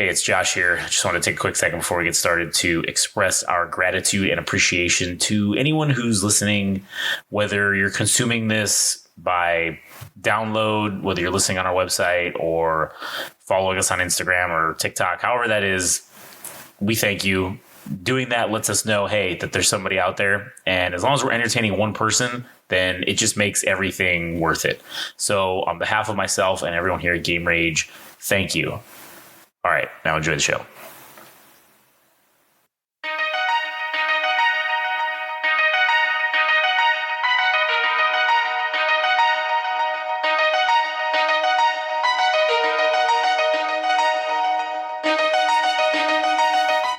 Hey, it's Josh here. I just want to take a quick second before we get started to express our gratitude and appreciation to anyone who's listening, whether you're consuming this by download, whether you're listening on our website or following us on Instagram or TikTok, however that is. We thank you. Doing that lets us know, hey, that there's somebody out there. And as long as we're entertaining one person, then it just makes everything worth it. So on behalf of myself and everyone here at Game Rage, thank you. All right, now enjoy the show.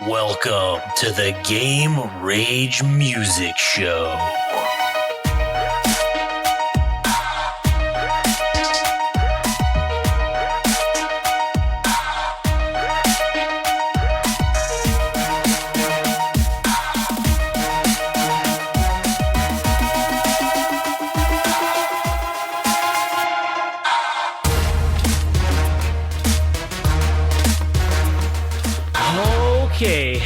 Welcome to the Game Rage Music Show. Okay,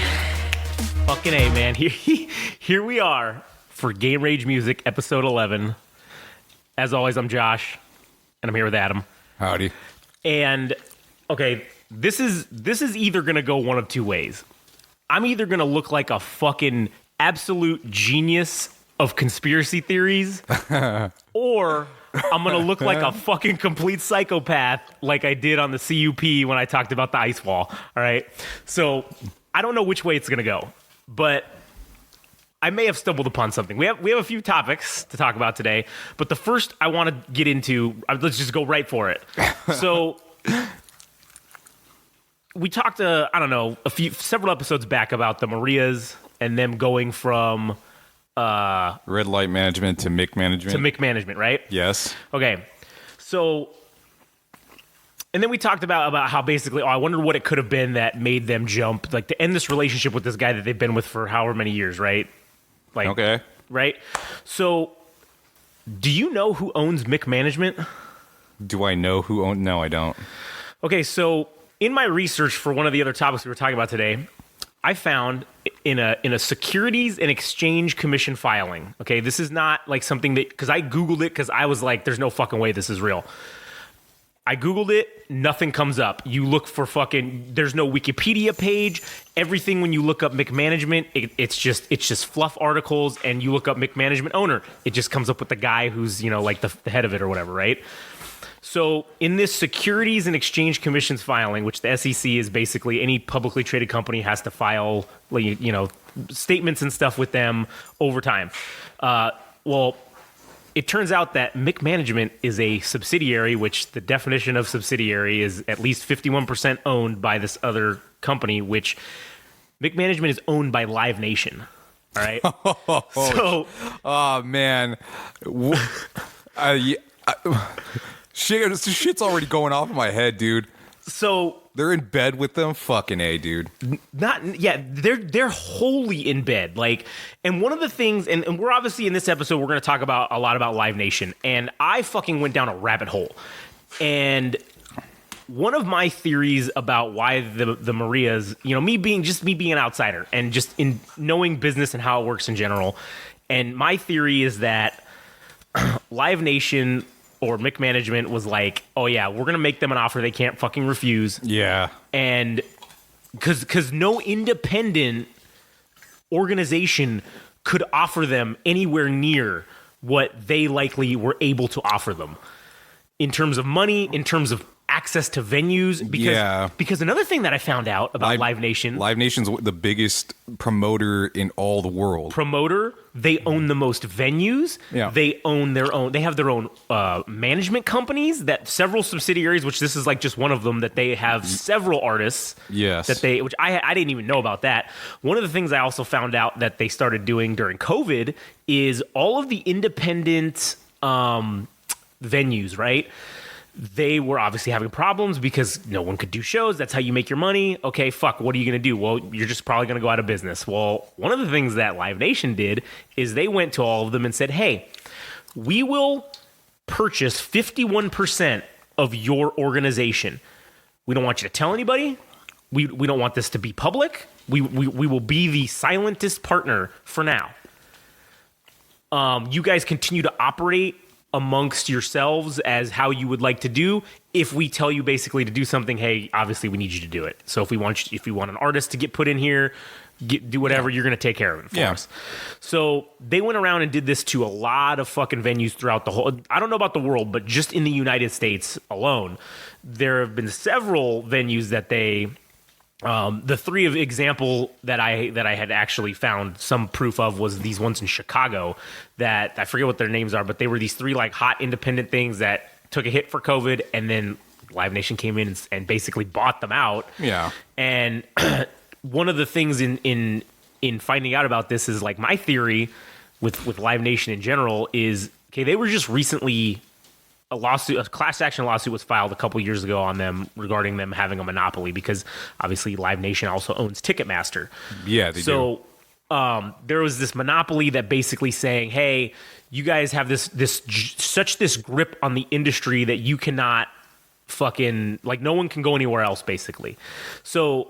fucking A, man. Here we are for Game Rage Music, episode 11. As always, I'm Josh, and I'm here with Adam. Howdy. And okay, this is either gonna go one of two ways. I'm either gonna look like a fucking absolute genius of conspiracy theories, or I'm gonna look like a fucking complete psychopath like I did on the CUP when I talked about the ice wall. All right. So I don't know which way it's gonna go, but I may have stumbled upon something. We have a few topics to talk about today, but the first I want to get into, let's just go right for it. So we talked, several episodes back about the Marias and them going from Red light management to MIC management. To MIC management, right? Yes. Okay. So, and then we talked about how basically, I wonder what it could have been that made them jump, like to end this relationship with this guy that they've been with for however many years, right? Like, okay. Right? So, do you know who owns MIC management? Do I know who owns? No, I don't. Okay, so in my research for one of the other topics we were talking about today, I found in a Securities and Exchange Commission filing. Okay, this is not like something that, because I Googled it because I was like, there's no fucking way this is real. I Googled it, nothing comes up. You look for there's no Wikipedia page. Everything when you look up MIC management, it's just fluff articles, and you look up MIC management owner, it just comes up with the guy who's, like the head of it or whatever, right? So in this Securities and Exchange Commission's filing, which the SEC is basically any publicly traded company has to file, statements and stuff with them over time. Well, it turns out that MIC Management is a subsidiary, which the definition of subsidiary is at least 51% owned by this other company, which MIC Management is owned by Live Nation. All right. Oh man. Shit's already going off in my head, dude. So they're in bed with them? Fucking A, dude. They're wholly in bed. Like, and one of the things, and we're obviously in this episode, we're going to talk about a lot about Live Nation, and I fucking went down a rabbit hole. And one of my theories about why the Marias, me being an outsider and just in knowing business and how it works in general, and my theory is that Live Nation or MIC Management was like, oh yeah, we're gonna make them an offer they can't fucking refuse. Yeah. And because no independent organization could offer them anywhere near what they likely were able to offer them in terms of money, in terms of access to venues. Because another thing that I found out about Live Nation. Live Nation's the biggest promoter in all the world. They own the most venues. Yeah. They own they have their own management companies, that several subsidiaries, which this is like just one of them, that they have several artists. Yes. Which I didn't even know about that. One of the things I also found out that they started doing during COVID is all of the independent venues, right? They were obviously having problems because no one could do shows. That's how you make your money. Okay, fuck, what are you going to do? Well, you're just probably going to go out of business. Well, one of the things that Live Nation did is they went to all of them and said, hey, we will purchase 51% of your organization. We don't want you to tell anybody. we don't want this to be public. We will be the silentest partner for now. You guys continue to operate amongst yourselves as how you would like to do. If we tell you basically to do something, hey, obviously we need you to do it. So if we want an artist to get put in here, do whatever, you're going to take care of it for us. So they went around and did this to a lot of fucking venues throughout the whole, I don't know about the world, but just in the United States alone, there have been several venues that they, the three of example that I had actually found some proof of was these ones in Chicago that I forget what their names are, but they were these three like hot independent things that took a hit for COVID, and then Live Nation came in and basically bought them out. Yeah. And one of the things in finding out about this is like my theory with Live Nation in general is, okay, they were just recently a class action lawsuit was filed a couple years ago on them regarding them having a monopoly, because obviously Live Nation also owns Ticketmaster. Yeah, they do. So there was this monopoly that basically saying, hey, you guys have this grip on the industry that you cannot fucking, like, no one can go anywhere else, basically. So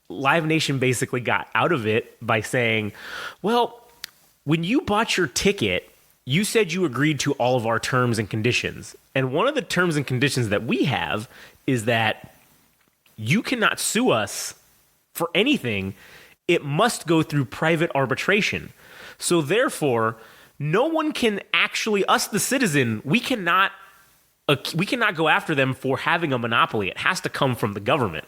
Live Nation basically got out of it by saying, well, when you bought your ticket, you said you agreed to all of our terms and conditions. And one of the terms and conditions that we have is that you cannot sue us for anything. It must go through private arbitration. So therefore, no one can actually, us the citizen, we cannot go after them for having a monopoly. It has to come from the government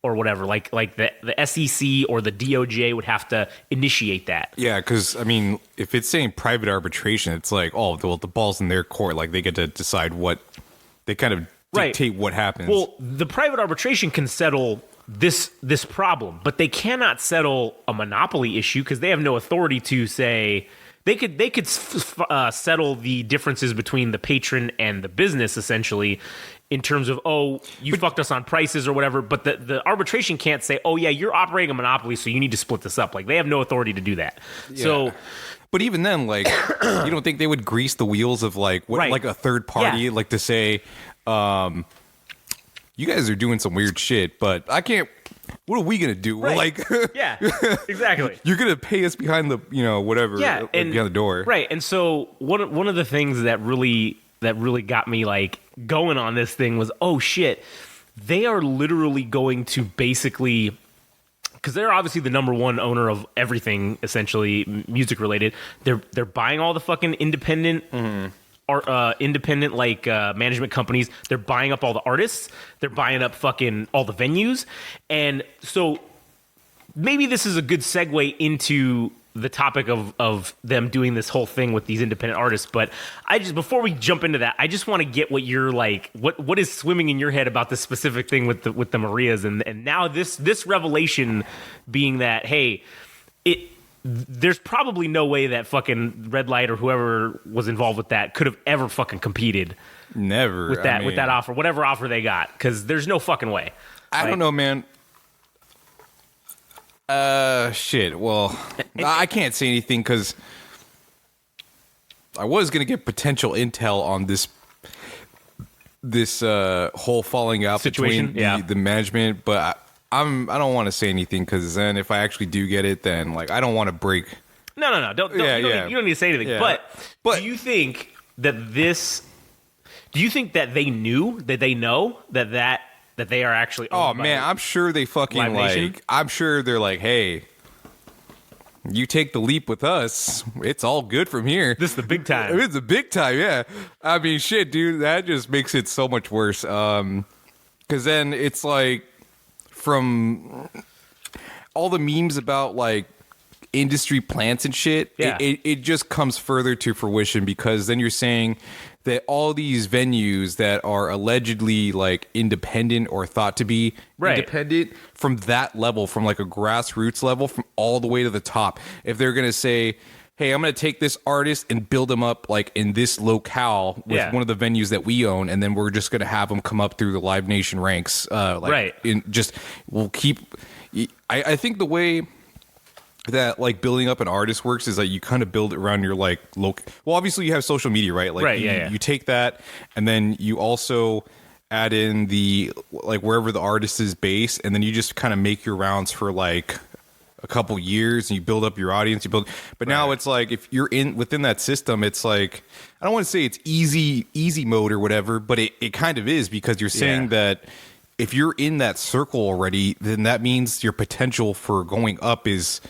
or whatever, like the SEC or the DOJ would have to initiate that. Yeah, because, I mean, if it's saying private arbitration, it's like, oh, well, the ball's in their court. Like, they get to decide what, they kind of dictate what happens. Well, the private arbitration can settle this problem, but they cannot settle a monopoly issue because they have no authority to say, they could settle the differences between the patron and the business, essentially, in terms of, you fucked us on prices or whatever, but the arbitration can't say, oh yeah, you're operating a monopoly, so you need to split this up. Like, they have no authority to do that. Yeah. So, but even then, like, you don't think they would grease the wheels of like what, like a third party, like to say, you guys are doing some weird shit, but I can't. What are we gonna do? Right. Like, yeah, exactly. You're gonna pay us behind the, whatever, and behind the door, right? And so one of the things that really got me like going on this thing was, oh shit, they are literally going to basically, because they're obviously the number one owner of everything essentially music related. They're buying all the fucking independent. Mm-hmm. Independent management companies. They're buying up all the artists. They're buying up fucking all the venues. And so maybe this is a good segue into the topic of them doing this whole thing with these independent artists. But before we jump into that, I just want to get what you're like, what is swimming in your head about this specific thing with the Marias, and now this revelation being that, hey, there's probably no way that fucking Red Light or whoever was involved with that could have ever fucking competed. Never. With that offer, whatever offer they got, because there's no fucking way. I don't know, man. Shit. Well, I can't say anything because I was gonna get potential intel on this whole falling out situation between the management, but I don't want to say anything because then if I actually do get it, then like I don't want to break. No. Don't you don't need to say anything. Yeah. But do you think that they knew that they know that they are actually? Oh man, I'm sure they fucking like. I'm sure they're like, hey, you take the leap with us, it's all good from here. This is the big time. It's the big time, yeah. I mean, shit, dude, that just makes it so much worse. Because then it's like, from all the memes about like industry plants and shit, it just comes further to fruition, because then you're saying that all these venues that are allegedly like independent or thought to be independent from that level, from like a grassroots level, from all the way to the top, if they're going to say, hey, I'm going to take this artist and build them up like in this locale with one of the venues that we own, and then we're just going to have them come up through the Live Nation ranks. We'll keep. I think the way that like building up an artist works is that you kind of build it around your like local. Well, obviously you have social media, right? Like you take that, and then you also add in the like wherever the artist is based, and then you just kind of make your rounds for like a couple years and you build up your audience. But now it's like if you're within that system, it's like I don't want to say it's easy mode or whatever, but it kind of is, because you're saying that if you're in that circle already, then that means your potential for going up is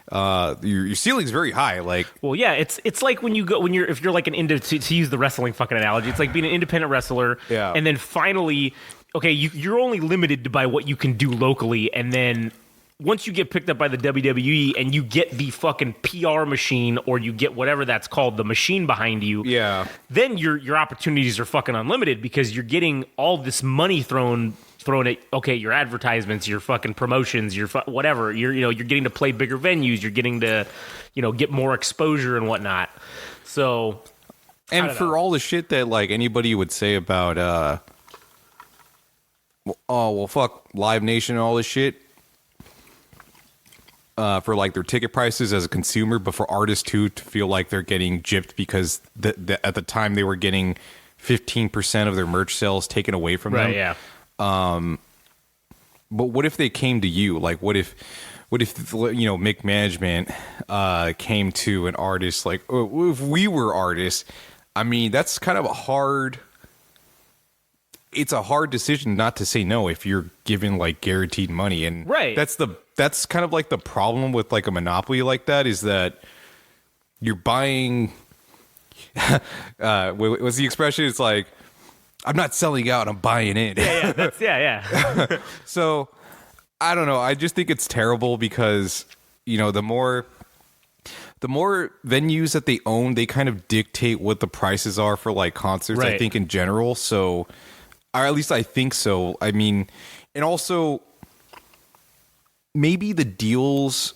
your ceiling's very high. Like, well, yeah, it's like when if you're like to use the wrestling fucking analogy, it's like being an independent wrestler, and then finally, okay, you're only limited by what you can do locally, and then once you get picked up by the WWE and you get the fucking PR machine, or you get whatever that's called, the machine behind you, then your opportunities are fucking unlimited, because you're getting all this money thrown at, okay, your advertisements, your fucking promotions, your whatever. You're getting to play bigger venues, you're getting to get more exposure and whatnot. So, and for all the shit that like anybody would say about fuck Live Nation and all this shit, for like their ticket prices as a consumer, but for artists too to feel like they're getting gypped because at the time they were getting 15% of their merch sales taken away from them. Yeah. But what if they came to you? Like, what if Mick Management came to an artist, like, if we were artists? I mean, that's kind of it's a hard decision not to say no if you're given like guaranteed money, and that's kind of like the problem with like a monopoly like that, is that you're buying. What's the expression? It's like, I'm not selling out, I'm buying in. Yeah. So I don't know. I just think it's terrible because the more venues that they own, they kind of dictate what the prices are for like concerts. I think in general. So, or at least I think so. I mean, and also maybe the deals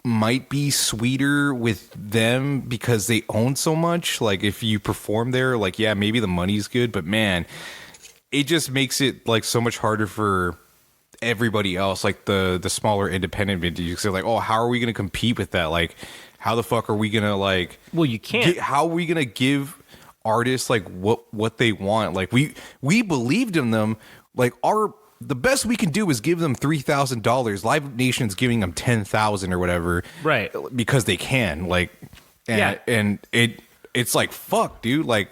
might be sweeter with them because they own so much. Like if you perform there, like, yeah, maybe the money's good, but man, it just makes it like so much harder for everybody else, like the smaller independent venues. So like, oh, how are we going to compete with that? Like, how the fuck are we going to like, well, you can't, how are we going to give artists like what they want? Like we believed in them. Like the best we can do is give them $3,000. Live Nation's giving them $10,000 or whatever, right? Because they can, like, and it's like, fuck, dude. Like,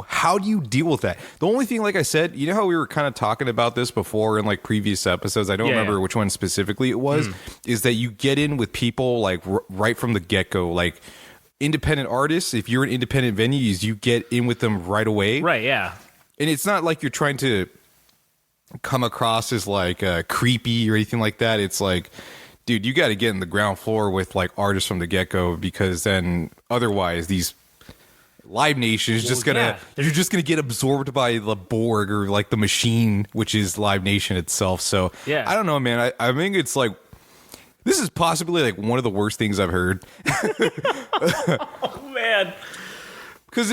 how do you deal with that? The only thing, like I said, you know how we were kind of talking about this before in like previous episodes. I don't remember which one specifically it was. Is that you get in with people like right from the get go, like independent artists. If you're an independent venue, you get in with them right away, right? Yeah, and it's not like you're trying to come across as like creepy or anything like that. It's like, dude, you got to get in the ground floor with like artists from the get-go, because then otherwise these Live Nation is you're just gonna get absorbed by the Borg or like the machine, which is Live Nation itself. So I don't know, man. I think it's like, this is possibly like one of the worst things I've heard. Oh man, because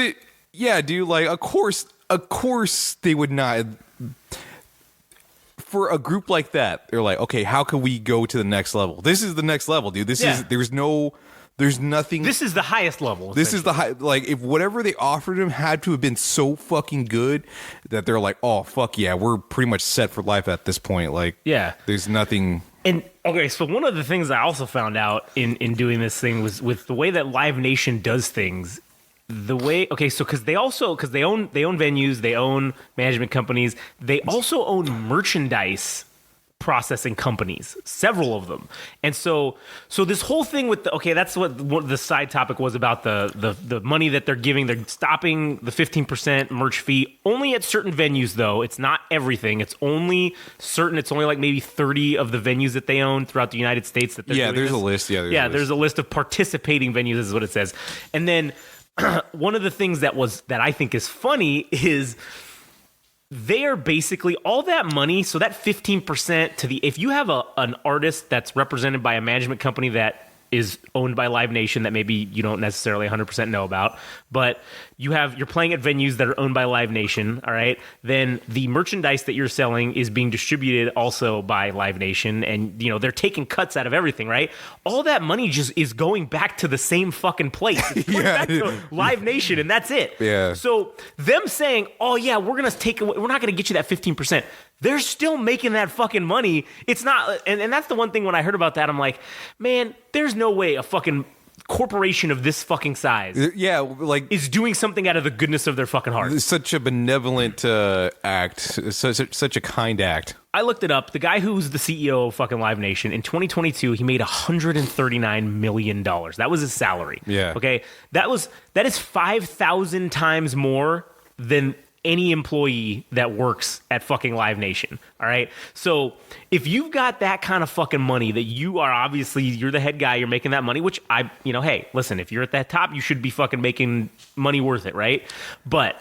dude, like of course they would not. For a group like that, they're like, okay, how can we go to the next level? This is the next level, dude. There's nothing. This is the highest level. This is the high. Like, if whatever they offered him had to have been so fucking good that they're like, oh fuck yeah, we're pretty much set for life at this point. Like, there's nothing. And okay, so one of the things I also found out in doing this thing was with the way that Live Nation does things. Because they own venues, they own management companies, they also own merchandise processing companies, several of them. And so this whole thing with that's what the side topic was about, the money that they're giving. They're stopping the 15% merch fee only at certain venues, though. It's not everything. It's only certain. It's only like maybe 30 of the venues that they own throughout the United States that they're doing there's this. a list. There's a list of participating venues, is what it says. And then one of the things that I think is funny is they are basically all that money. So that 15% if you have an artist that's represented by a management company that is owned by Live Nation that maybe you don't necessarily 100% know about, but you're playing at venues that are owned by Live Nation, all right? Then the merchandise that you're selling is being distributed also by Live Nation, and they're taking cuts out of everything, right? All that money just is going back to the same fucking place. It's going back to Live Nation, and that's it. Yeah. So them saying, "Oh yeah, we're not going to get you that 15%." They're still making that fucking money. It's not, and that's the one thing when I heard about that, I'm like, man, there's no way a fucking corporation of this fucking size is doing something out of the goodness of their fucking heart. Such a benevolent act, such a kind act. I looked it up. The guy who's the CEO of fucking Live Nation, in 2022, he made $139 million. That was his salary. Yeah. Okay. That is 5,000 times more than any employee that works at fucking Live Nation. All right. So if you've got that kind of fucking money that you're the head guy, you're making that money, which hey, listen, if you're at that top, you should be fucking making money worth it. Right. But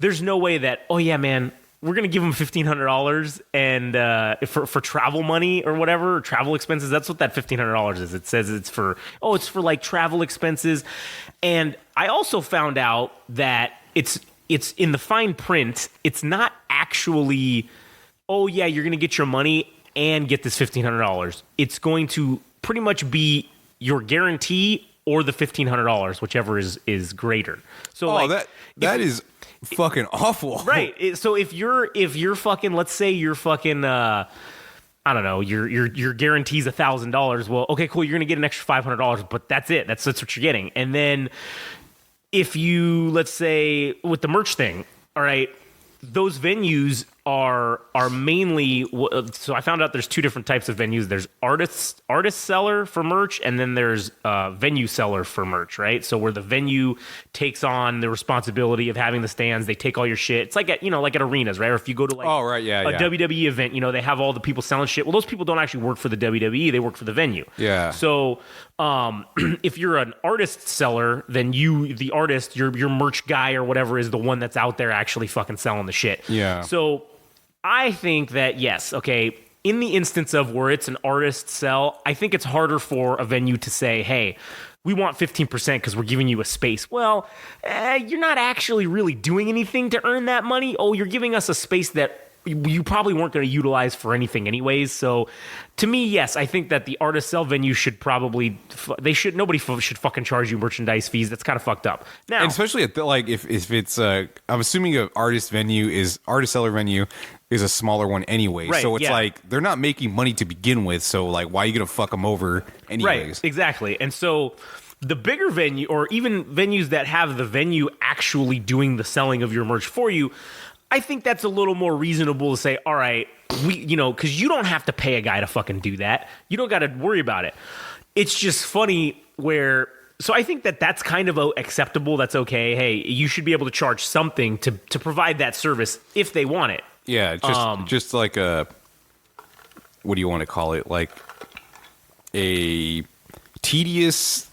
there's no way that, oh yeah, man, we're going to give them $1,500 and for travel money or whatever, or travel expenses. That's what that $1,500 is. It says it's for like travel expenses. And I also found out that it's in the fine print. It's not actually, oh yeah, you're going to get your money and get this $1,500. It's going to pretty much be your guarantee or the $1,500, whichever is greater. So that is fucking awful. Right. So if you're fucking, let's say you're fucking, I don't know, your guarantee's $1,000. Well, okay, cool. You're going to get an extra $500, but that's it. That's what you're getting. And then if you, let's say with the merch thing, all right, those venues are mainly, so I found out there's two different types of venues. There's artist seller for merch, and then there's venue seller for merch, right? So where the venue takes on the responsibility of having the stands, they take all your shit. It's like at arenas, right? Or if you go to like WWE event, they have all the people selling shit. Well, those people don't actually work for the WWE, they work for the venue. Yeah. So if you're an artist seller, then the artist, your merch guy or whatever, is the one that's out there actually fucking selling the shit. Yeah. So I think that, yes, okay, in the instance of where it's an artist sell, I think it's harder for a venue to say, hey, we want 15% because we're giving you a space. Well, you're not actually really doing anything to earn that money. Oh, you're giving us a space that you probably weren't going to utilize for anything anyways. So to me, yes, I think that the artist sell venue should probably, nobody should fucking charge you merchandise fees. That's kind of fucked up. Now, and especially at if it's, I'm assuming an artist seller venue is a smaller one anyway. Right, so it's like, they're not making money to begin with. So like, why are you going to fuck them over anyways? Right, exactly. And so the bigger venue, or even venues that have the venue actually doing the selling of your merch for you, I think that's a little more reasonable to say, all right, because you don't have to pay a guy to fucking do that. You don't got to worry about it. It's just funny so I think that's kind of acceptable. That's okay. Hey, you should be able to charge something to provide that service if they want it. Yeah, just like what do you want to call it? Like a tedious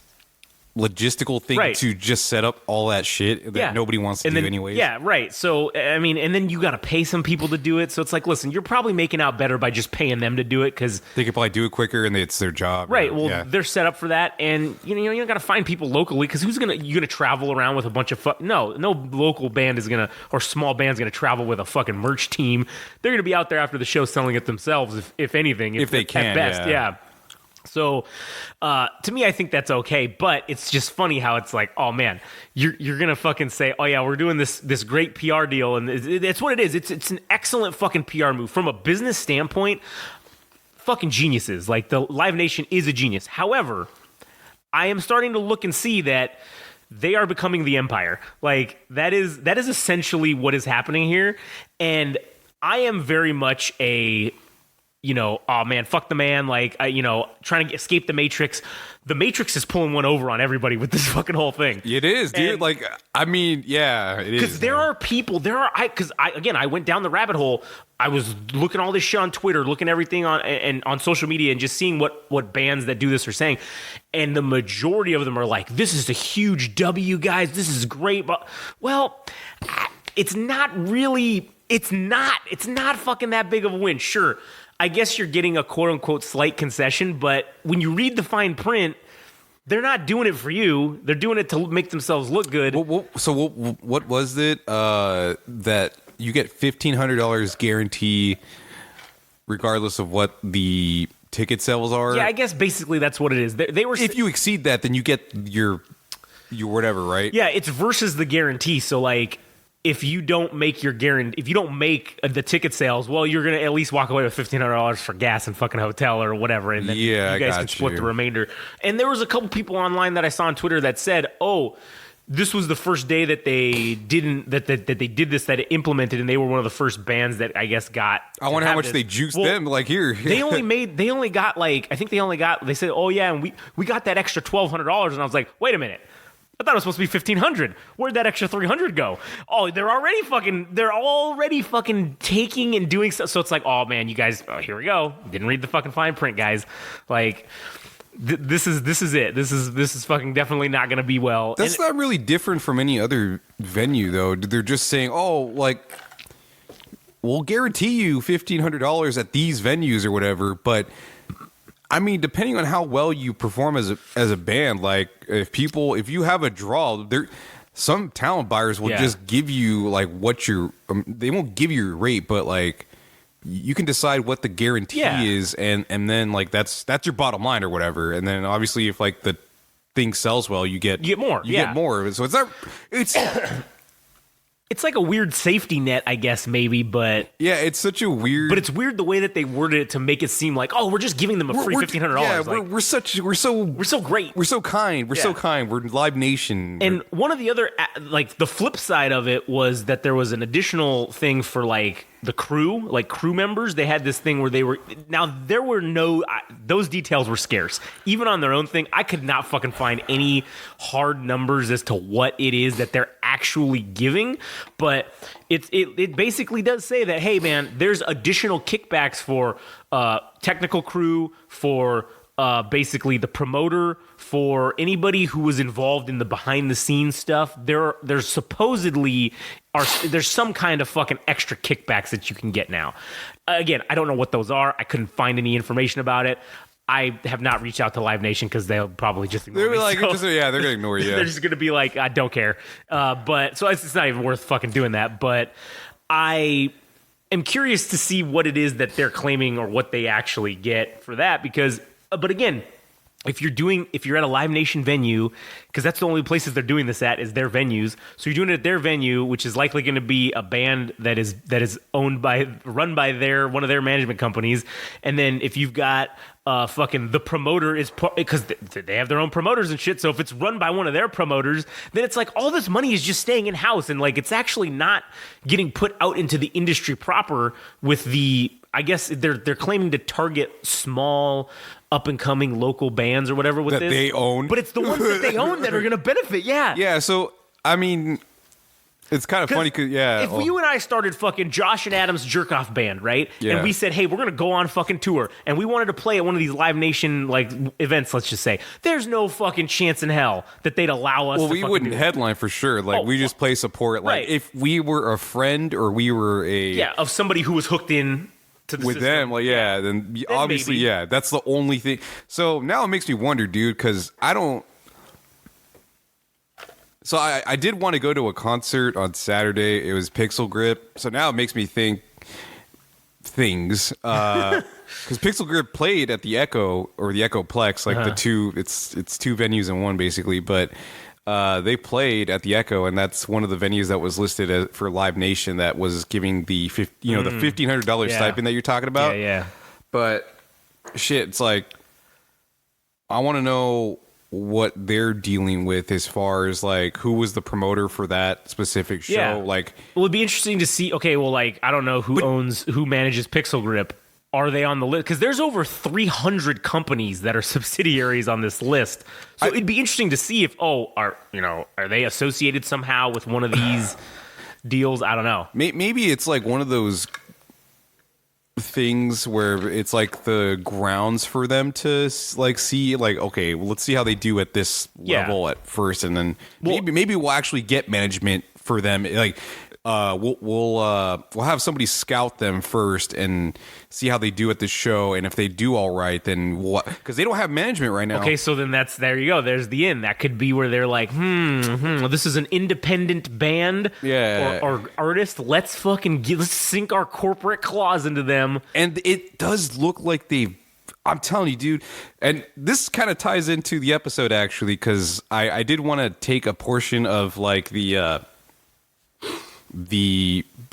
logistical thing to just set up all that shit that nobody wants to do anyways. Yeah, right. So, I mean, and then you got to pay some people to do it. So it's like, listen, you're probably making out better by just paying them to do it because they could probably do it quicker and it's their job. Right. Well, they're set up for that. And, you don't got to find people locally because you're going to travel around with a bunch of no local band is going to, or small band's going to travel with a fucking merch team. They're going to be out there after the show selling it themselves, if anything. If they can. At best, yeah. So, to me, I think that's okay, but it's just funny how it's like, oh man, you're gonna fucking say, oh yeah, we're doing this great PR deal, and it's what it is. It's an excellent fucking PR move from a business standpoint. Fucking geniuses, like the Live Nation is a genius. However, I am starting to look and see that they are becoming the empire. Like that is essentially what is happening here, and I am very much a, oh man, fuck the man, like, trying to escape the Matrix. The Matrix is pulling one over on everybody with this fucking whole thing. It is, dude. And, like, I mean, yeah, it is. Because there are people, I went down the rabbit hole. I was looking all this shit on Twitter, looking everything on social media, and just seeing what bands that do this are saying. And the majority of them are like, this is a huge W, guys. This is great. But, well, it's not really, it's not fucking that big of a win. Sure, I guess you're getting a quote-unquote slight concession, but when you read the fine print, They're not doing it for you. They're doing it to make themselves look good. What was it that you get $1,500 guarantee regardless of what the ticket sales are? Yeah, I guess basically that's what it is. They were. If you exceed that, then you get your whatever, right? Yeah, it's versus the guarantee. So like, if you don't make your guarantee, if you don't make the ticket sales, well, you're gonna at least walk away with $1,500 for gas and fucking hotel or whatever, and then you guys can split the remainder. And there was a couple people online that I saw on Twitter that said, "Oh, this was the first day that they didn't that they did this, that it implemented, and they were one of the first bands that I guess got." I wonder how much they juiced them. Like here, they only got like, I think they said, "Oh yeah, and we got that extra $1,200," and I was like, wait a minute. I thought it was supposed to be $1,500. Where'd that extra $300 go? Oh, they're already fucking taking and doing stuff. So it's like, oh man, you guys, here we go. Didn't read the fucking fine print, guys. Like, this is it. This is fucking definitely not going to be well. That's not really different from any other venue, though. They're just saying, oh, like, we'll guarantee you $1,500 at these venues or whatever, but. I mean, depending on how well you perform as a band, like if you have a draw, some talent buyers will just give you like what they won't give you your rate, but like you can decide what the guarantee is, and then like that's your bottom line or whatever. And then obviously if like the thing sells well, you get more. You get more. So it's like a weird safety net, I guess, maybe, but... Yeah, it's such a weird... But it's weird the way that they worded it to make it seem like, oh, we're just giving them a free $1,500. Yeah, like, we're so great. We're so kind. We're so kind. We're Live Nation. And one of the other... Like, the flip side of it was that there was an additional thing for, like, the crew, like crew members. They had this thing where they were... Now, there were no... Those details were scarce. Even on their own thing, I could not fucking find any hard numbers as to what it is that they're actually giving, but it basically does say that, hey man, there's additional kickbacks for technical crew, for basically the promoter, for anybody who was involved in the behind the scenes stuff. There's supposedly there's some kind of fucking extra kickbacks that you can get now. Again, I don't know what those are. I couldn't find any information about it. I have not reached out to Live Nation because they'll probably just ignore me. Like, so, they're going to ignore you. They're just going to be like, I don't care. But so it's not even worth fucking doing that. But I am curious to see what it is that they're claiming or what they actually get for that. Because, but again, if you're at a Live Nation venue, because that's the only places they're doing this at is their venues. So you're doing it at their venue, which is likely going to be a band that is run by one of their management companies. And then if you've got fucking the promoter is because they have their own promoters and shit. So if it's run by one of their promoters, then it's like all this money is just staying in house, and like it's actually not getting put out into the industry proper. With the, I guess they're claiming to target small up and coming local bands or whatever with that they own, but it's the ones that they own that are going to benefit. Yeah. So I mean, it's kind of funny because if you and I started fucking Josh and Adam's Jerk Off Band, right? Yeah. And we said, hey, we're going to go on fucking tour, and we wanted to play at one of these Live Nation like events, let's just say, there's no fucking chance in hell that they'd allow us. Well, we wouldn't headline for sure. Like we just play support. Like if we were a friend or we were of somebody who was hooked in to the with system. them, like then obviously maybe. That's the only thing. So now it makes me wonder, dude, because I don't. So I did want to go to a concert on Saturday. It was Pixelgrip. So now it makes me think things. Because Pixelgrip played at the Echo or the Echoplex, like the two. It's two venues in one basically. But they played at the Echo, and that's one of the venues that was listed for Live Nation that was giving the the $1,500 stipend that you're talking about. Yeah. But shit, it's like I want to know what they're dealing with as far as like who was the promoter for that specific show. Yeah. Like, well, it'd be interesting to see. Okay, well, like I don't know who manages Pixelgrip. Are they on the list? Because there's over 300 companies that are subsidiaries on this list. So it'd be interesting to see if are they associated somehow with one of these deals? I don't know. Maybe it's like one of those things where it's like the grounds for them to like see like, okay, well, let's see how they do at this level at first, and then maybe we'll actually get management for them. Like we'll have somebody scout them first and see how they do at the show, and if they do all right, then what? Because they don't have management right now. Okay, so then there you go. There's the end. That could be where they're like, this is an independent band, or artist. Let's let's sink our corporate claws into them. And it does look like I'm telling you, dude, and this kind of ties into the episode actually, because I did want to take a portion of like the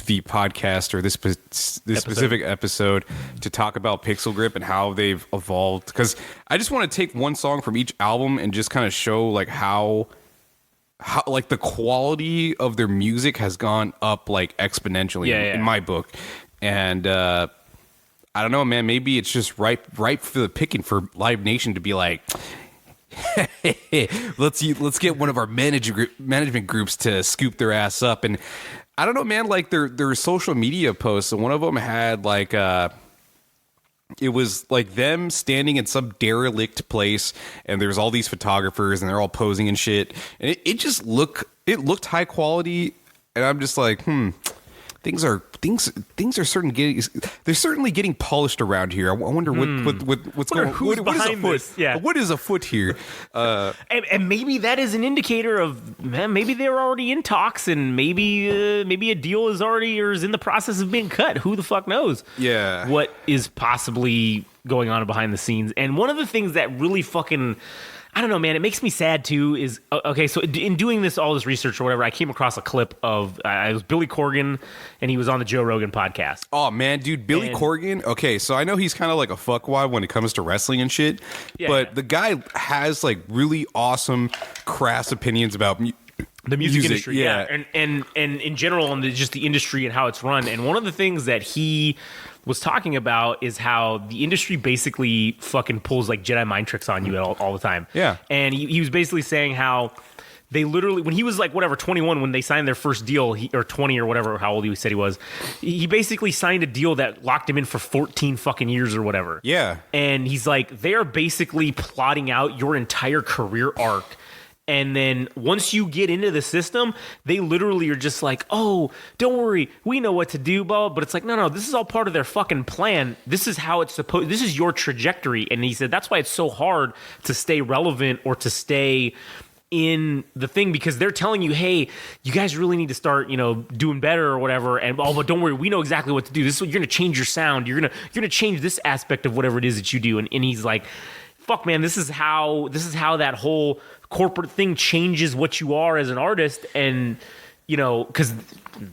podcast or this specific episode to talk about Pixelgrip and how they've evolved, because I just want to take one song from each album and just kind of show like how like the quality of their music has gone up like exponentially in my book. And I don't know, man, maybe it's just ripe for the picking for Live Nation to be like, let's get one of our management groups to scoop their ass up. And I don't know, man, like their social media posts, and one of them had like it was like them standing in some derelict place, and there's all these photographers, and they're all posing and shit, and it looked high quality, and I'm just like, things are certainly getting polished around here. I wonder what's going on. What is afoot? Yeah. What is afoot here? And maybe that is an indicator of, man, maybe they're already in talks, and maybe a deal is already or is in the process of being cut. Who the fuck knows? Yeah. What is possibly going on behind the scenes? And one of the things that really fucking, I don't know, man, it makes me sad too is, okay, so in doing all this research or whatever, I came across a clip of, it was Billy Corgan, and he was on the Joe Rogan podcast. Oh, man, dude, Billy Corgan, okay, so I know he's kind of like a fuckwad when it comes to wrestling and shit, but the guy has like really awesome, crass opinions about the music industry, and in general, and just the industry and how it's run. And one of the things that he was talking about is how the industry basically fucking pulls like Jedi mind tricks on you all the time. Yeah. And he was basically saying how they literally, when he was like, 21, when they signed their first deal, or 20 or whatever, how old he said he was, he basically signed a deal that locked him in for 14 fucking years or whatever. Yeah. And he's like, they're basically plotting out your entire career arc. And then once you get into the system, they literally are just like, oh, don't worry, we know what to do, blah. But it's like, no, this is all part of their fucking plan. This is how it's supposed, this is your trajectory. And he said, that's why it's so hard to stay relevant or to stay in the thing, because they're telling you, hey, you guys really need to start, doing better or whatever. And but don't worry, we know exactly what to do. This is what you're going to change your sound. You're gonna change this aspect of whatever it is that you do. And he's like, fuck, man, this is how that whole corporate thing changes what you are as an artist, and because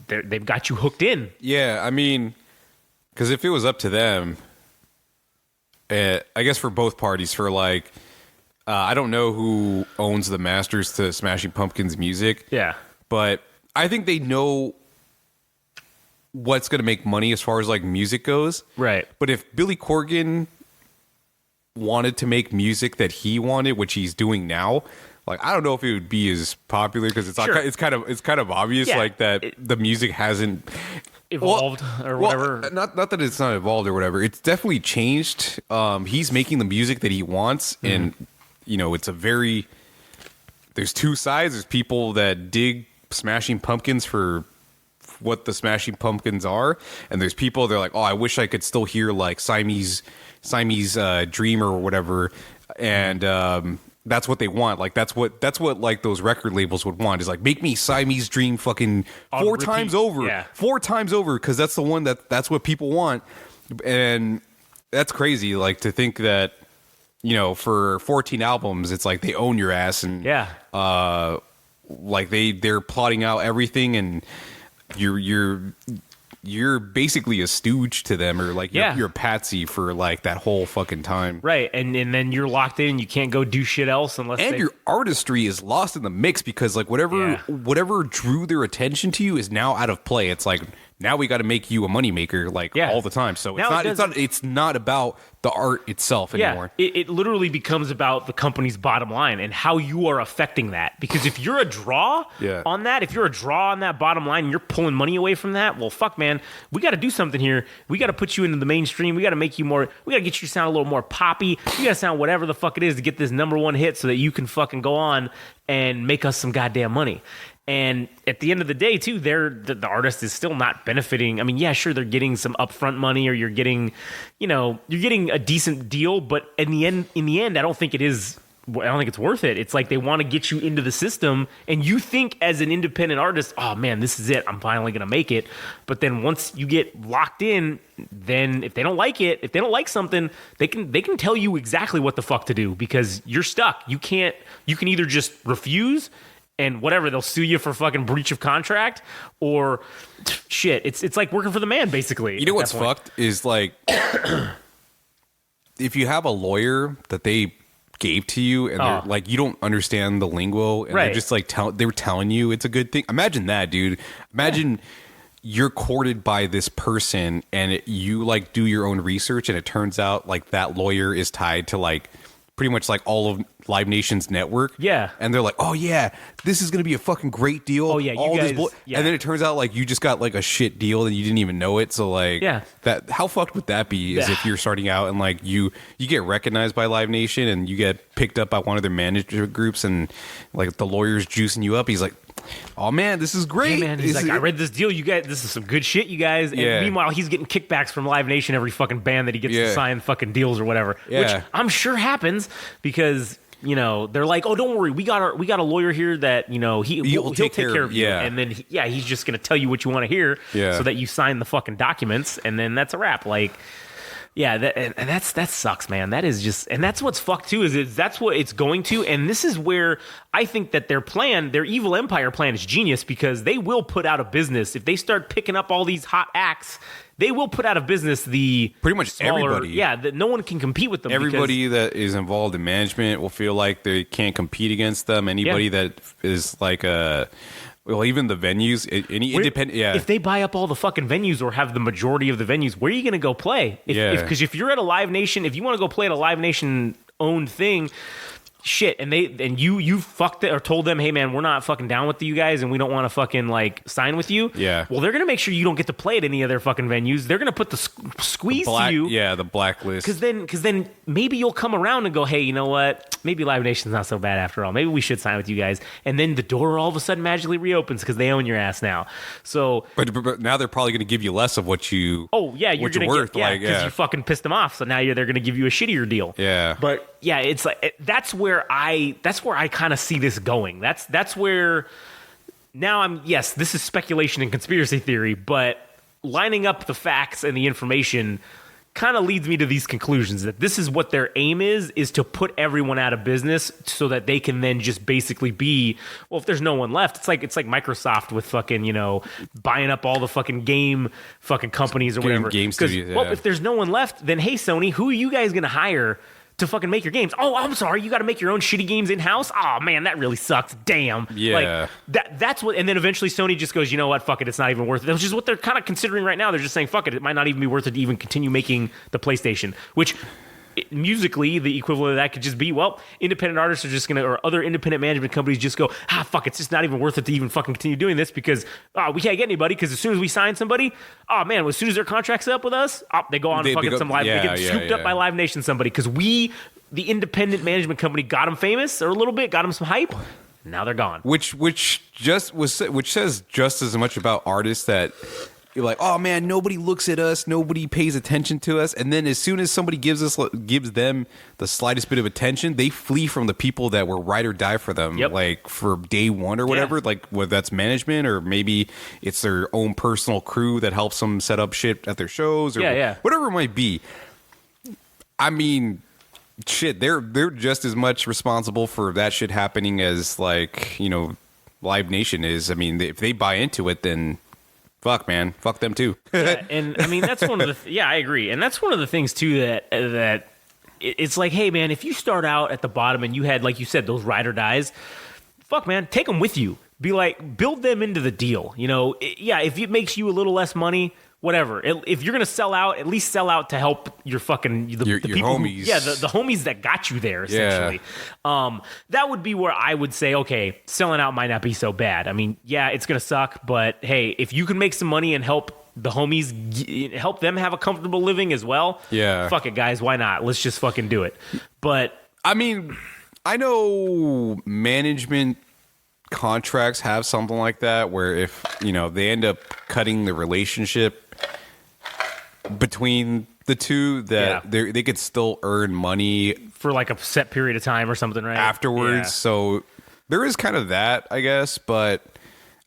they've got you hooked in. Yeah, I mean, because if it was up to them, I guess for both parties, for like, I don't know who owns the masters to Smashing Pumpkins music. Yeah, but I think they know what's going to make money as far as like music goes. Right. But if Billy Corgan wanted to make music that he wanted, which he's doing now, like, I don't know if it would be as popular, because it's kind of obvious, like that the music hasn't evolved or whatever. Not that it's not evolved or whatever. It's definitely changed. He's making the music that he wants, and it's there's two sides. There's people that dig Smashing Pumpkins for what the Smashing Pumpkins are, and there's people they're like, oh, I wish I could still hear like Siamese Dream or whatever, and that's what they want. Like that's what like those record labels would want, is like, make me Siamese Dream fucking four times over, because that's the one that's what people want. And that's crazy, like, to think that for 14 albums it's like they own your ass, and like they're plotting out everything, and you're basically a stooge to them, or like you're a patsy for like that whole fucking time. Right. And then you're locked in. You can't go do shit else unless your artistry is lost in the mix, because like whatever drew their attention to you is now out of play. It's like, now we got to make you a moneymaker, like, all the time. So it's not about the art itself anymore. It literally becomes about the company's bottom line and how you are affecting that. Because if you're a draw on that bottom line, and you're pulling money away from that, well, fuck, man, we got to do something here. We got to put you into the mainstream. We got to make you more. We got to get you to sound a little more poppy. You got to sound whatever the fuck it is to get this #1 hit, so that you can fucking go on and make us some goddamn money. And at the end of the day, too, the artist is still not benefiting. I mean, yeah, sure, they're getting some upfront money, or you're getting a decent deal. But in the end, I don't think it's worth it. It's like they want to get you into the system, and you think as an independent artist, oh man, this is it. I'm finally going to make it. But then once you get locked in, then if they don't like it, if they don't like something, they can tell you exactly what the fuck to do, because you're stuck. You can either just refuse and whatever, they'll sue you for fucking breach of contract, or shit. It's like working for the man, basically. You know what's fucked is like if you have a lawyer that they gave to you and they're like, you don't understand the lingo, and they're just like they were telling you it's a good thing. Imagine that, dude. Imagine you're courted by this person and you like do your own research, and it turns out like that lawyer is tied to like pretty much like all of Live Nation's network. Yeah. And they're like, oh yeah, this is going to be a fucking great deal. Oh yeah, you guys, and then it turns out like you just got like a shit deal and you didn't even know it. So like, that how fucked would that be? Is if you're starting out and like you get recognized by Live Nation and you get picked up by one of their management groups, and like the lawyer's juicing you up. He's like, oh man, this is great. Hey man, he's like, I read this deal. You guys, this is some good shit, you guys. And meanwhile, he's getting kickbacks from Live Nation every fucking band that he gets to sign fucking deals or whatever. Which I'm sure happens because, they're like, oh, don't worry, we got a lawyer here that, he'll take care of you. Yeah. And then he's just gonna tell you what you want to hear so that you sign the fucking documents, and then that's a wrap. Like, yeah, that sucks, man. That is just, and that's what's fucked too. Is that's what it's going to, and this is where I think that their evil empire plan, is genius, because they will put out of business if they start picking up all these hot acts. They will put out of business pretty much everybody. Yeah, that no one can compete with them. Everybody that is involved in management will feel like they can't compete against them. Anybody that is like well, even the venues, independent. Yeah, if they buy up all the fucking venues or have the majority of the venues, where are you going to go play? Because if you're at a Live Nation, if you want to go play at a Live Nation owned thing, shit, and you fucked it or told them, hey man, we're not fucking down with you guys, and we don't want to fucking like sign with you. Yeah. Well, they're gonna make sure you don't get to play at any of their fucking venues. They're gonna put the squeeze to you. Yeah, the blacklist. Because then maybe you'll come around and go, hey, you know what? Maybe Live Nation's not so bad after all. Maybe we should sign with you guys. And then the door all of a sudden magically reopens because they own your ass now. So, but now they're probably gonna give you less of what you. Oh yeah, you're gonna worth, get because you fucking pissed them off. So now they're gonna give you a shittier deal. Yeah. But yeah, it's like that's where I kind of see this going. That's where now this is speculation and conspiracy theory, but lining up the facts and the information kind of leads me to these conclusions that this is what their aim is to put everyone out of business so that they can then just basically be, well, if there's no one left, it's like Microsoft with fucking, buying up all the fucking game fucking companies or whatever. Game studios, well, if there's no one left, then hey, Sony, who are you guys going to hire to fucking make your games? Oh, I'm sorry, you got to make your own shitty games in-house? Oh, man, that really sucks. Damn. Yeah. Like, that's what, and then eventually Sony just goes, you know what, fuck it, it's not even worth it. Which is what they're kind of considering right now. They're just saying, fuck it might not even be worth it to even continue making the PlayStation, which musically, the equivalent of that could just be, well, independent artists are just going to, or other independent management companies just go, fuck, it's just not even worth it to even fucking continue doing this because we can't get anybody, because as soon as we sign somebody, oh man, as soon as their contract's up with us, they go on fucking some live, they get scooped up by Live Nation somebody, because we, the independent management company, got them famous or a little bit, got them some hype. Now they're gone. Which says just as much about artists that you're like, oh man, nobody looks at us, nobody pays attention to us, and then as soon as somebody gives them the slightest bit of attention, they flee from the people that were ride or die for them, like for day one or whatever. Like whether that's management or maybe it's their own personal crew that helps them set up shit at their shows or whatever it might be. I mean, shit, they're just as much responsible for that shit happening as like Live Nation is. I mean, if they buy into it, then fuck, man. Fuck them too. And I mean, that's one of the I agree. And that's one of the things too that it's like, hey man, if you start out at the bottom and you had, like you said, those ride or dies, fuck man, take them with you. Be like, build them into the deal. If it makes you a little less money, whatever. If you're gonna sell out, at least sell out to help your fucking the people homies. The homies that got you there, essentially. That would be where I would say, okay, selling out might not be so bad. I mean, it's gonna suck, but hey, if you can make some money and help the homies, help them have a comfortable living as well, fuck it, guys, why not? Let's just fucking do it. But I mean, I know management contracts have something like that, where if they end up cutting the relationship between the two, that they could still earn money for like a set period of time or something, right? Afterwards. Yeah. So there is kind of that, I guess, but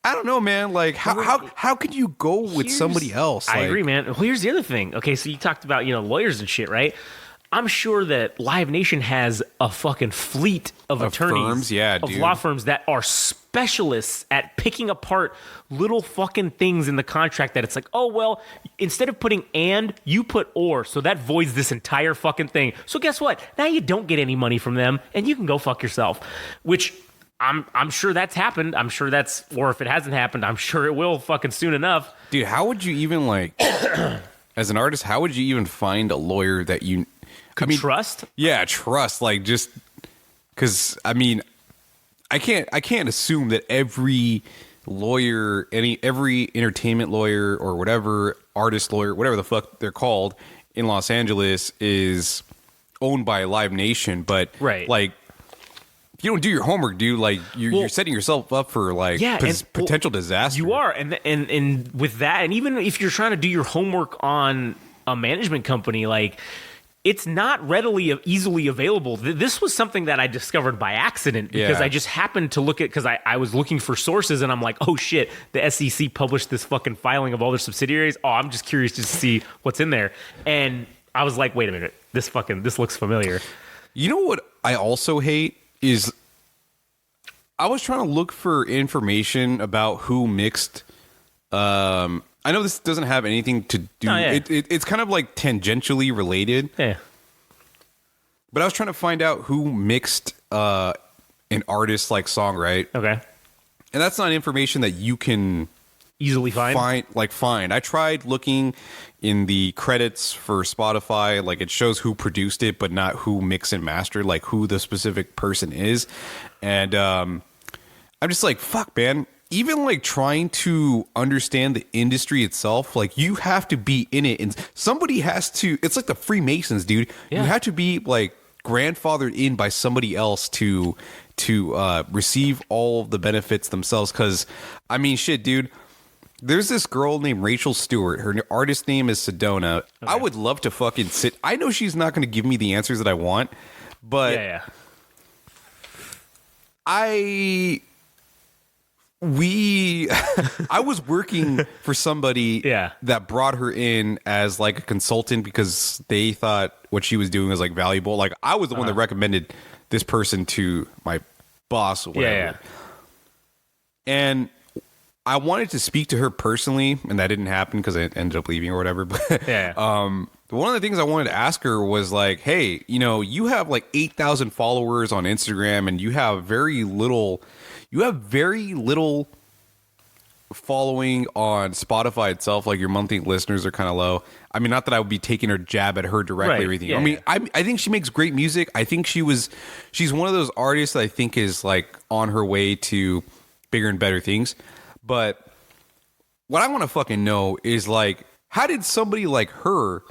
I don't know, man. Like, how could you go with somebody else? I agree, man. Well, here's the other thing. Okay, so you talked about lawyers and shit, right? I'm sure that Live Nation has a fucking fleet of attorneys, firms, of law firms that are specialists at picking apart little fucking things in the contract that it's like, oh, well, instead of putting and, you put or, so that voids this entire fucking thing. So guess what? Now you don't get any money from them, and you can go fuck yourself, which I'm sure that's happened. I'm sure or if it hasn't happened, I'm sure it will fucking soon enough. Dude, how would you even as an artist, how would you even find a lawyer that you trust? Yeah, trust. Like, just because I can't assume that every lawyer, every entertainment lawyer or whatever, artist lawyer, whatever the fuck they're called in Los Angeles is owned by Live Nation. But like, if you don't do your homework, dude, like you're setting yourself up for potential disaster. You are, and with that, and even if you're trying to do your homework on a management company, like, it's not readily easily available. This was something that I discovered by accident because I just happened to look at, because I was looking for sources, and I'm like, oh shit, the SEC published this fucking filing of all their subsidiaries. Oh, I'm just curious to see what's in there, and I was like, wait a minute, this looks familiar. You know what I also hate is I was trying to look for information about who mixed. I know this doesn't have anything to do. It's kind of like tangentially related. Yeah. But I was trying to find out who mixed an artist like song, right? Okay. And that's not information that you can easily find. I tried looking in the credits for Spotify, like it shows who produced it, but not who mixed and mastered, like who the specific person is. And I'm just like, fuck, man. Even like trying to understand the industry itself, like you have to be in it, and somebody has to. It's like the Freemasons, dude. Yeah. You have to be like grandfathered in by somebody else to receive all the benefits themselves. Because shit, dude. There's this girl named Rachel Stewart. Her artist name is Sedona. Okay. I would love to fucking sit. I know she's not going to give me the answers that I want, but I was working for somebody that brought her in as like a consultant because they thought what she was doing was like valuable. Like I was the one that recommended this person to my boss or whatever. Yeah. And I wanted to speak to her personally, and that didn't happen because I ended up leaving or whatever. But one of the things I wanted to ask her was like, hey, you have like 8,000 followers on Instagram, and you have very little following on Spotify itself. Like your monthly listeners are kind of low. Not that I would be taking a jab at her directly or anything. Yeah. I think she makes great music. I think she's one of those artists that I think is like on her way to bigger and better things. But what I want to fucking know is like, how did somebody like her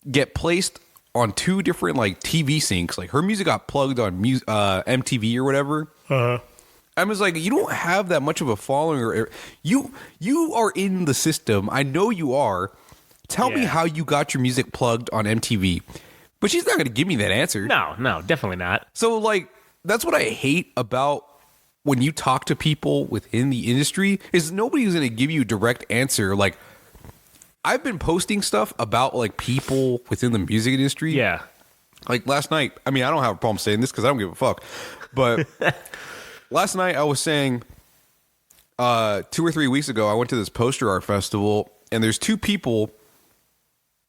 get placed on two different like TV syncs? Like her music got plugged on MTV or whatever. I was like, you don't have that much of a following, or you are in the system. I know you are. Tell me how you got your music plugged on MTV. But she's not going to give me that answer. No, definitely not. So like, that's what I hate about when you talk to people within the industry, is nobody's going to give you a direct answer. Like, I've been posting stuff about like people within the music industry. Yeah. Like last night, I don't have a problem saying this because I don't give a fuck. But last night I was saying 2 or 3 weeks ago, I went to this poster art festival, and there's two people.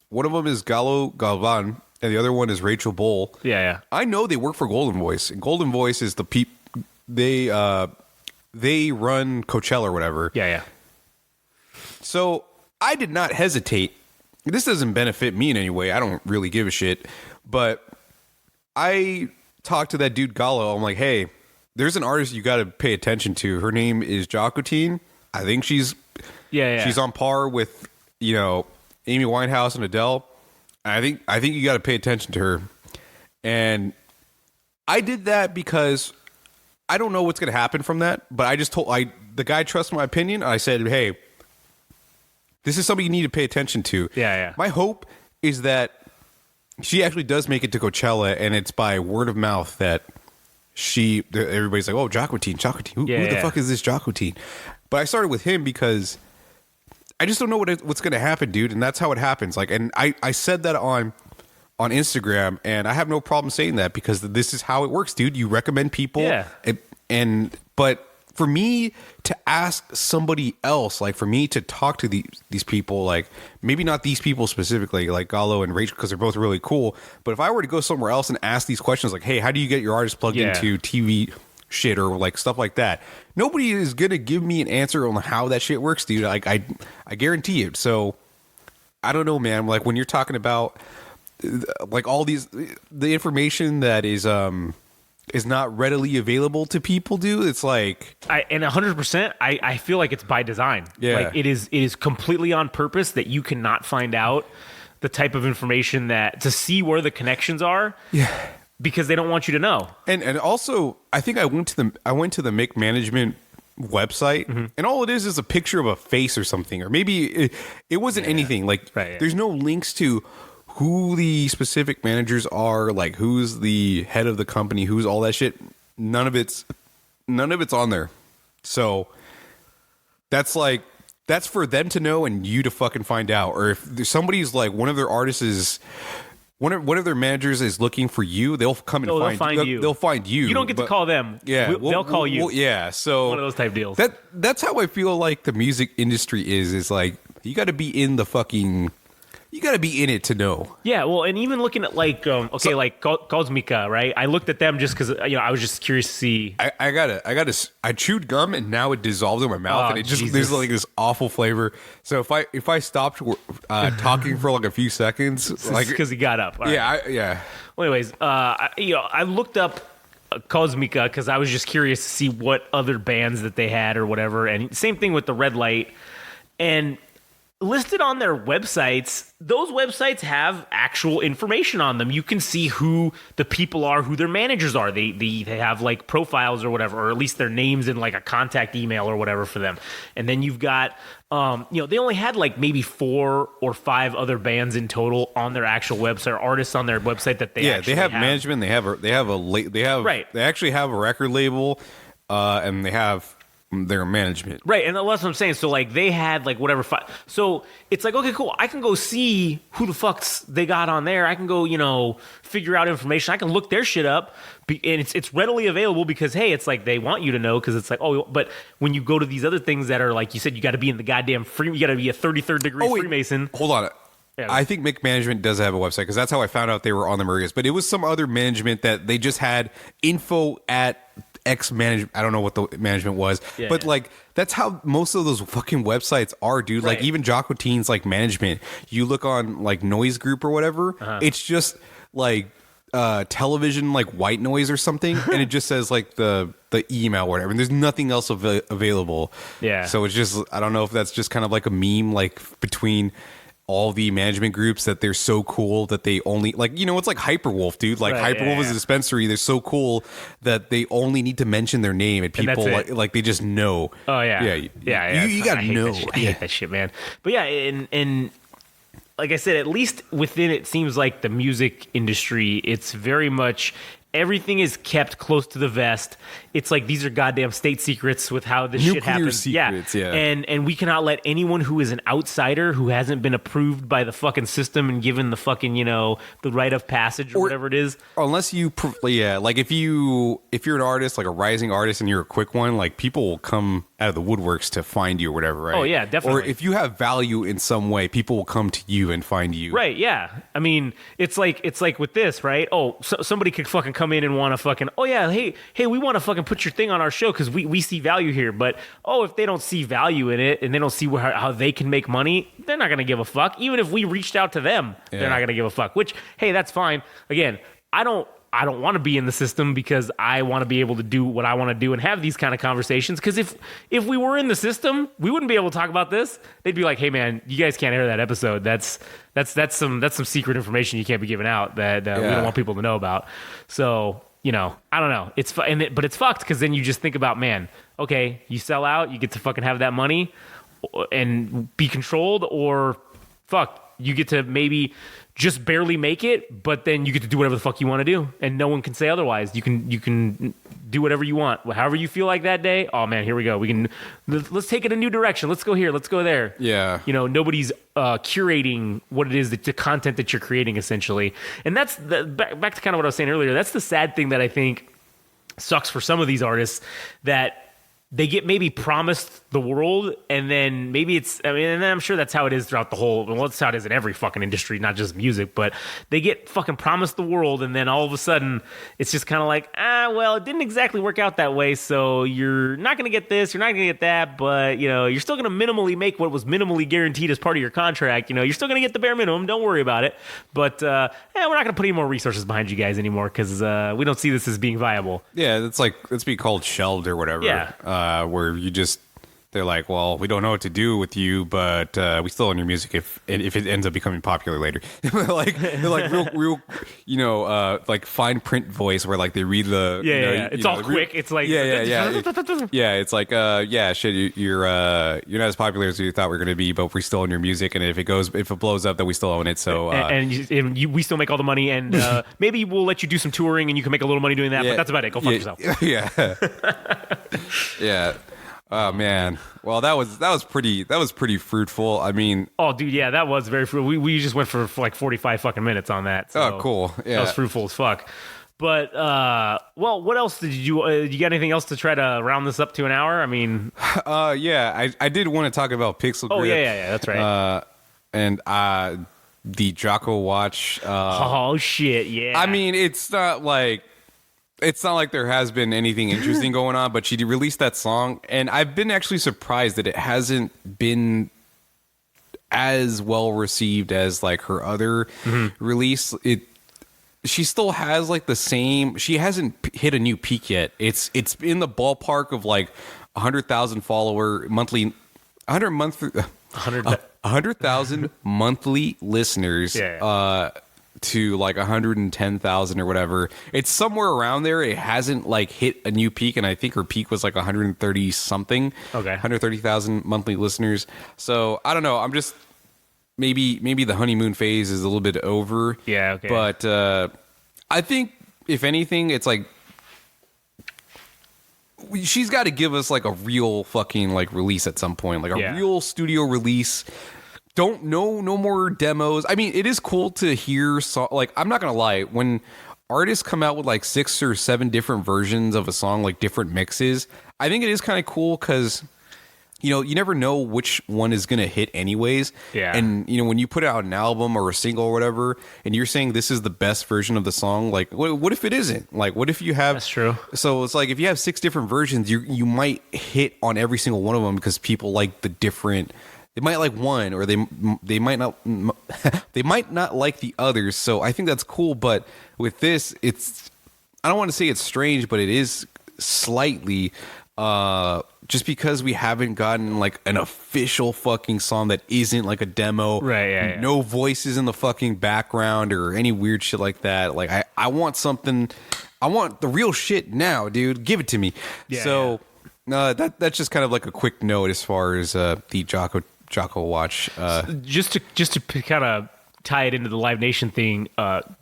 One of them is Galo Galvan, and the other one is Rachel Bowl. Yeah. I know they work for Golden Voice, and Golden Voice is the people. They run Coachella or whatever. Yeah. So I did not hesitate. This doesn't benefit me in any way. I don't really give a shit. But I talked to that dude Gallo. I'm like, hey, there's an artist you got to pay attention to. Her name is Jacqueline. I think she's on par with Amy Winehouse and Adele. I think you got to pay attention to her. And I did that because I don't know what's going to happen from that, but I just told the guy trusts my opinion. I said, hey, this is something you need to pay attention to. Yeah. My hope is that she actually does make it to Coachella, and it's by word of mouth that everybody's like, oh, Jacqueline. Who the fuck is this Jacqueline? But I started with him because I just don't know what's going to happen, dude. And that's how it happens. Like, and I said that on Instagram, and I have no problem saying that because this is how it works, dude. You recommend people. Yeah. But for me to ask somebody else, like for me to talk to these people, like maybe not these people specifically, like Gallo and Rachel, because they're both really cool. But if I were to go somewhere else and ask these questions, like, hey, how do you get your artist plugged into TV shit or like stuff like that? Nobody is gonna give me an answer on how that shit works, dude. Like I guarantee it. So I don't know, man. Like when you're talking about like all the information that is not readily available to people, dude. It's like and 100%. I feel like it's by design. Yeah, like it is completely on purpose that you cannot find out the type of information that to see where the connections are. Yeah, because they don't want you to know. And also, I think I went to the Mick Management website, and all it is a picture of a face or something, or maybe it wasn't anything. Like there's no links to who the specific managers are, like who's the head of the company, who's all that shit. None of it's on there. So that's for them to know and you to fucking find out. Or if somebody's like one of their artists is one of their managers is looking for you, they'll come and find you. They'll find you. You don't get to call them. Yeah, they'll call you. So one of those type deals. That's how I feel like the music industry is like you got to be in the fucking. You got to be in it to know. Yeah, well, and even looking at like like Cosmica, right? I looked at them just because I was just curious to see. I chewed gum and now it dissolved in my mouth and it just there's like this awful flavor. So if I stopped talking for like a few seconds, like because he got up. Yeah. Well, anyways, I looked up Cosmica because I was just curious to see what other bands that they had or whatever, and same thing with the Red Light and. Listed on their websites, those websites have actual information on them. You can see who the people are, who their managers are. They have like profiles or whatever, or at least their names in like a contact email or whatever for them. And then you've got, they only had like maybe 4 or 5 other bands in total on their actual website, or artists on their website that they actually have management. They actually have a record label, and they have. Their management. Right, and that's what I'm saying. So, like, they had, like, whatever. So, it's like, okay, cool. I can go see who the fucks they got on there. I can go, figure out information. I can look their shit up. And it's readily available because, hey, it's like they want you to know because it's like, oh, but when you go to these other things that are, like you said, you got to be in the goddamn you got to be a 33rd degree Freemason. Hold on. Yeah, I think Mick Management does have a website because that's how I found out they were on the Marias. But it was some other management that they just had info at X management. I don't know what the management was, but like that's how most of those fucking websites are, dude. Right. Like even Jacqueline's like management. You look on like Noise Group or whatever. It's just like television, like white noise or something, and it just says like the email or whatever. And there's nothing else available. Yeah. So it's just I don't know if that's just kind of like a meme, like between. All the management groups that they're so cool that they only like it's like Hyperwolf, dude. Like Hyperwolf is a dispensary. They're so cool that they only need to mention their name and people like they just know. Oh yeah, You gotta know. I hate that shit, man. But yeah, and like I said, at least within it seems like the music industry, it's very much. Everything is kept close to the vest. It's like these are goddamn state secrets with how this shit happens. Secrets, yeah. And we cannot let anyone who is an outsider who hasn't been approved by the fucking system and given the fucking, the rite of passage or whatever it is. Unless you like if you're an artist, like a rising artist and you're a quick one, like people will come out of the woodworks to find you or whatever, right? Oh yeah, definitely. Or if you have value in some way, people will come to you and find you. Right, yeah. I mean, it's like with this, right? Oh, somebody could fucking come in and want to fucking, oh yeah, hey, we want to fucking put your thing on our show because we see value here. But if they don't see value in it and they don't see how they can make money, they're not gonna give a fuck. Even if we reached out to them, they're not gonna give a fuck. Which, hey, that's fine. Again, I don't want to be in the system because I want to be able to do what I want to do and have these kind of conversations. Because if we were in the system, we wouldn't be able to talk about this. They'd be like, "Hey, man, you guys can't air that episode. That's some secret information you can't be giving out that we don't want people to know about." So I don't know. But it's fucked because then you just think about, man, okay, you sell out, you get to fucking have that money and be controlled, or fuck, you get to maybe just barely make it, but then you get to do whatever the fuck you want to do, and no one can say otherwise. You can do whatever you want, however you feel like that day. Oh man, here we go. Let's take it a new direction. Let's go here. Let's go there. Yeah. Nobody's curating what it is, the content that you're creating, essentially. And that's back to kind of what I was saying earlier. That's the sad thing that I think sucks for some of these artists, that they get maybe promised the world, and then maybe and I'm sure that's how it is throughout the whole, well, that's how it is in every fucking industry, not just music, but they get fucking promised the world, and then all of a sudden, it's just kind of like, well, it didn't exactly work out that way, so you're not going to get this, you're not going to get that, but, you're still going to minimally make what was minimally guaranteed as part of your contract, you're still going to get the bare minimum, don't worry about it, but, we're not going to put any more resources behind you guys anymore, because we don't see this as being viable. Yeah, it's be called shelved or whatever. Yeah. Where they're like, well, we don't know what to do with you, but we still own your music if it ends up becoming popular later. they're like real, like fine print voice where like they read the it's all quick. It's like it's like shit, you're not as popular as you thought we were gonna be, but we still own your music, and if it blows up, then we still own it. So we still make all the money, and maybe we'll let you do some touring, and you can make a little money doing that. But that's about it. Go fuck yourself. Yeah. Yeah. Oh man, well that was pretty fruitful. I mean, oh dude, yeah, that was very fruitful. We just went for like 45 fucking minutes on that. So cool. Yeah, that was fruitful as fuck. But well, what else did you you got anything else to try to round this up to an hour? I mean, I did want to talk about Pixelgrip. Oh yeah, that's right. And the Jocko watch. Oh shit, yeah. I mean, it's not like there has been anything interesting going on, but she released that song, and I've been actually surprised that it hasn't been as well received as like her other release. She still has like the same. She hasn't hit a new peak yet. It's in the ballpark of like 100,000 follower monthly, 100,000 monthly listeners. Yeah. To like 110,000 or whatever. It's somewhere around there. It hasn't like hit a new peak, and I think her peak was like 130 something. Okay. 130,000 monthly listeners. So I don't know. I'm just maybe the honeymoon phase is a little bit over. Yeah. Okay. But I think if anything, it's like she's got to give us like a real fucking like release at some point, like a real studio release. Don't know no more demos. I mean, it is cool to hear like I'm not gonna lie, when artists come out with like 6 or 7 different versions of a song, like different mixes, I think it is kind of cool because you never know which one is gonna hit anyways. Yeah. And when you put out an album or a single or whatever, and you're saying this is the best version of the song, like what if it isn't? Like what if you have? That's true. So it's like if you have 6 different versions, you might hit on every single one of them because people like the different. They might like one, or they might not. They might not like the others. So I think that's cool. But with this, I don't want to say it's strange, but it is slightly. Just because we haven't gotten like an official fucking song that isn't like a demo, right? Yeah. No voices in the fucking background or any weird shit like that. Like I want something. I want the real shit now, dude. Give it to me. Yeah, so. That's just kind of like a quick note as far as the Jocko watch. Just to kind of tie it into the Live Nation thing,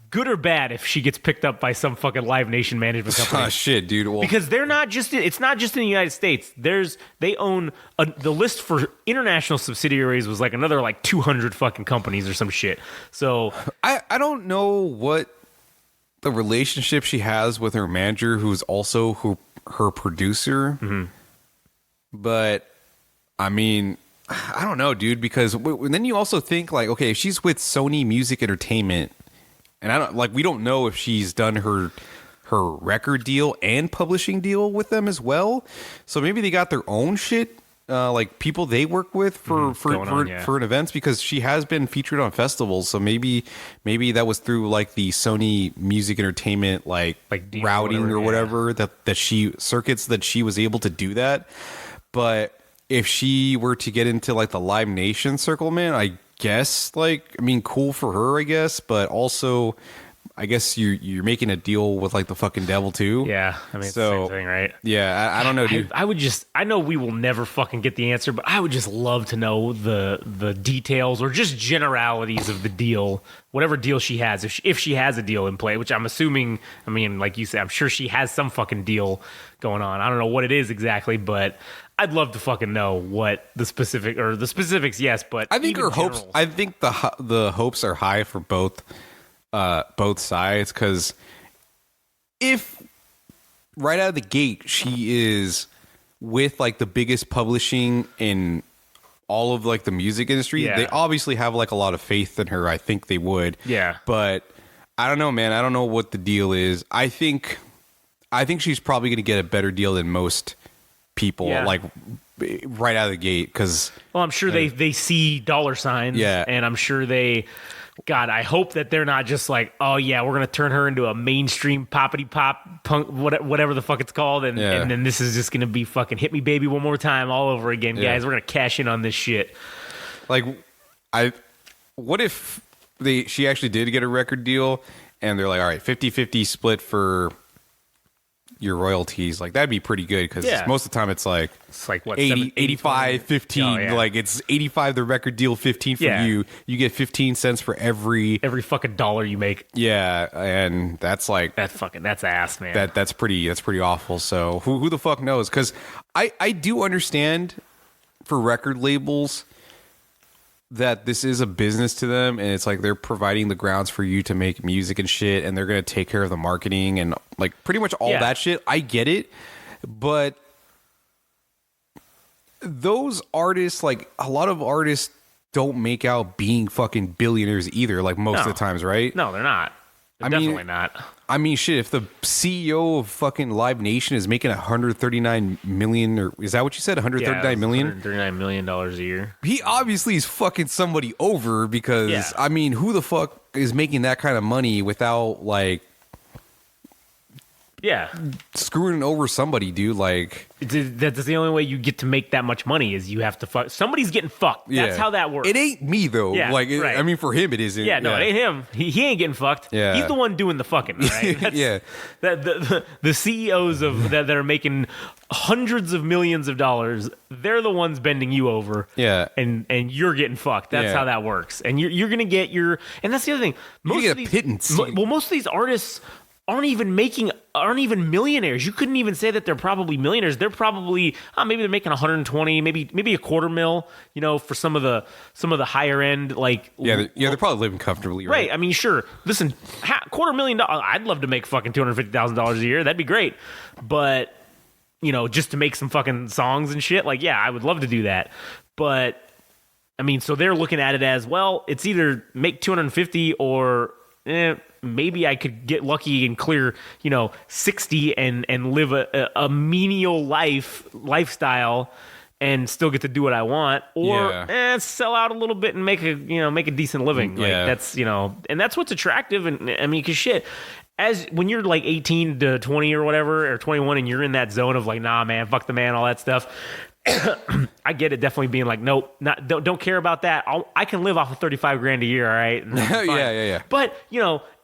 good or bad if she gets picked up by some fucking Live Nation management company? Oh shit, dude! Well, because they're not just. It's not just in the United States. They own the list for international subsidiaries was like another like 200 fucking companies or some shit. So I don't know what the relationship she has with her manager, who's also her producer. Mm-hmm. But I mean, I don't know, dude, because then you also think like, okay, if she's with Sony Music Entertainment, and we don't know if she's done her record deal and publishing deal with them as well. So maybe they got their own shit, like people they work with for events, because she has been featured on festivals. So maybe that was through like the Sony Music Entertainment like routing or whatever that she circuits that she was able to do that. But if she were to get into like the Live Nation circle, man, I guess cool for her, I guess. But also, I guess you're making a deal with like the fucking devil too. Yeah, I mean, it's the same thing, right? Yeah, I don't know, dude. I know we will never fucking get the answer, but I would just love to know the details or just generalities of the deal, whatever deal she has, if she has a deal in play, which I'm assuming. I mean, like you said, I'm sure she has some fucking deal going on. I don't know what it is exactly, but I'd love to fucking know what the specifics. Yes, but I think her hopes. I think the hopes are high for both sides, because if right out of the gate she is with like the biggest publishing in all of like the music industry, they obviously have like a lot of faith in her. I think they would. Yeah, but I don't know, man. I don't know what the deal is. I think she's probably going to get a better deal than most people, like right out of the gate, because I'm sure they see dollar signs, and I'm sure God, I hope that they're not just like, oh yeah, we're gonna turn her into a mainstream poppity pop punk, whatever the fuck it's called, and then this is just gonna be fucking hit me baby one more time all over again, guys. We're gonna cash in on this shit. Like, what if she actually did get a record deal and they're like, all right, 50-50 split for your royalties? Like, that'd be pretty good, because most of the time it's like what, 80, 85, 15. Oh, yeah. Like, it's 85 the record deal, 15 for you. You get 15 cents for every fucking dollar you make. Yeah, and that's like that's ass, man. That's pretty awful. So who the fuck knows? Because I do understand for record labels that this is a business to them, and it's like they're providing the grounds for you to make music and shit, and they're going to take care of the marketing and like pretty much all that shit. I get it, but those artists, like a lot of artists, don't make out being fucking billionaires either, like most of the times, right? No, they're not. Definitely not. I mean, shit, if the CEO of fucking Live Nation is making $139 million, or is that what you said? $139 million? $139 million a year. He obviously is fucking somebody over, because, I mean, who the fuck is making that kind of money without, like, screwing over somebody, dude? Like, that's the only way you get to make that much money, is you have to fuck. Somebody's getting fucked. That's how that works. It ain't me, though. I mean, for him, it isn't. Yeah, no, it ain't him. He ain't getting fucked. Yeah. He's the one doing the fucking, right? The CEOs of that are making hundreds of millions of dollars, they're the ones bending you over. Yeah. And you're getting fucked. That's how that works. And you're going to get and that's the other thing. Most of these pittance. Most of these artists aren't even millionaires. You couldn't even say that they're probably millionaires. They're probably maybe they're making 120, maybe $250,000, you know, for some of the higher end, like they're probably living comfortably, right? I mean, sure. Listen, $250,000. I'd love to make fucking $250,000 a year. That'd be great. But, you know, just to make some fucking songs and shit, like, yeah, I would love to do that. But I mean, so they're looking at it as, well, it's either make 250 or maybe I could get lucky and clear, 60 and live a menial lifestyle and still get to do what I want, or sell out a little bit and make a decent living. Like, that's, and that's what's attractive. And I mean, cause shit, as when you're like 18 to 20 or whatever, or 21, and you're in that zone of like, nah, man, fuck the man, all that stuff. I get it, definitely being like, nope, don't care about that. I can live off of $35,000 a year, all right? Yeah. But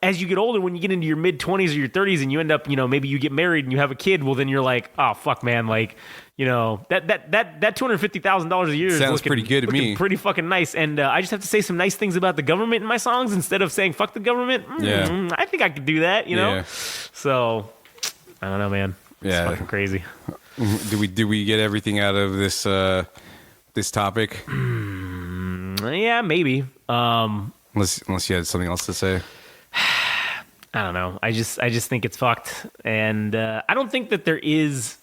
as you get older, when you get into your mid 20s or your 30s, and you end up, maybe you get married and you have a kid, well, then you're like, oh fuck, man, like, that $250,000 a year sounds pretty good to me. Pretty fucking nice. And I just have to say some nice things about the government in my songs instead of saying fuck the government. I think I could do that, So I don't know, man. It's fucking crazy. Do we get everything out of this this topic? Yeah, maybe. Unless you had something else to say. I don't know. I just think it's fucked, and I don't think that there is.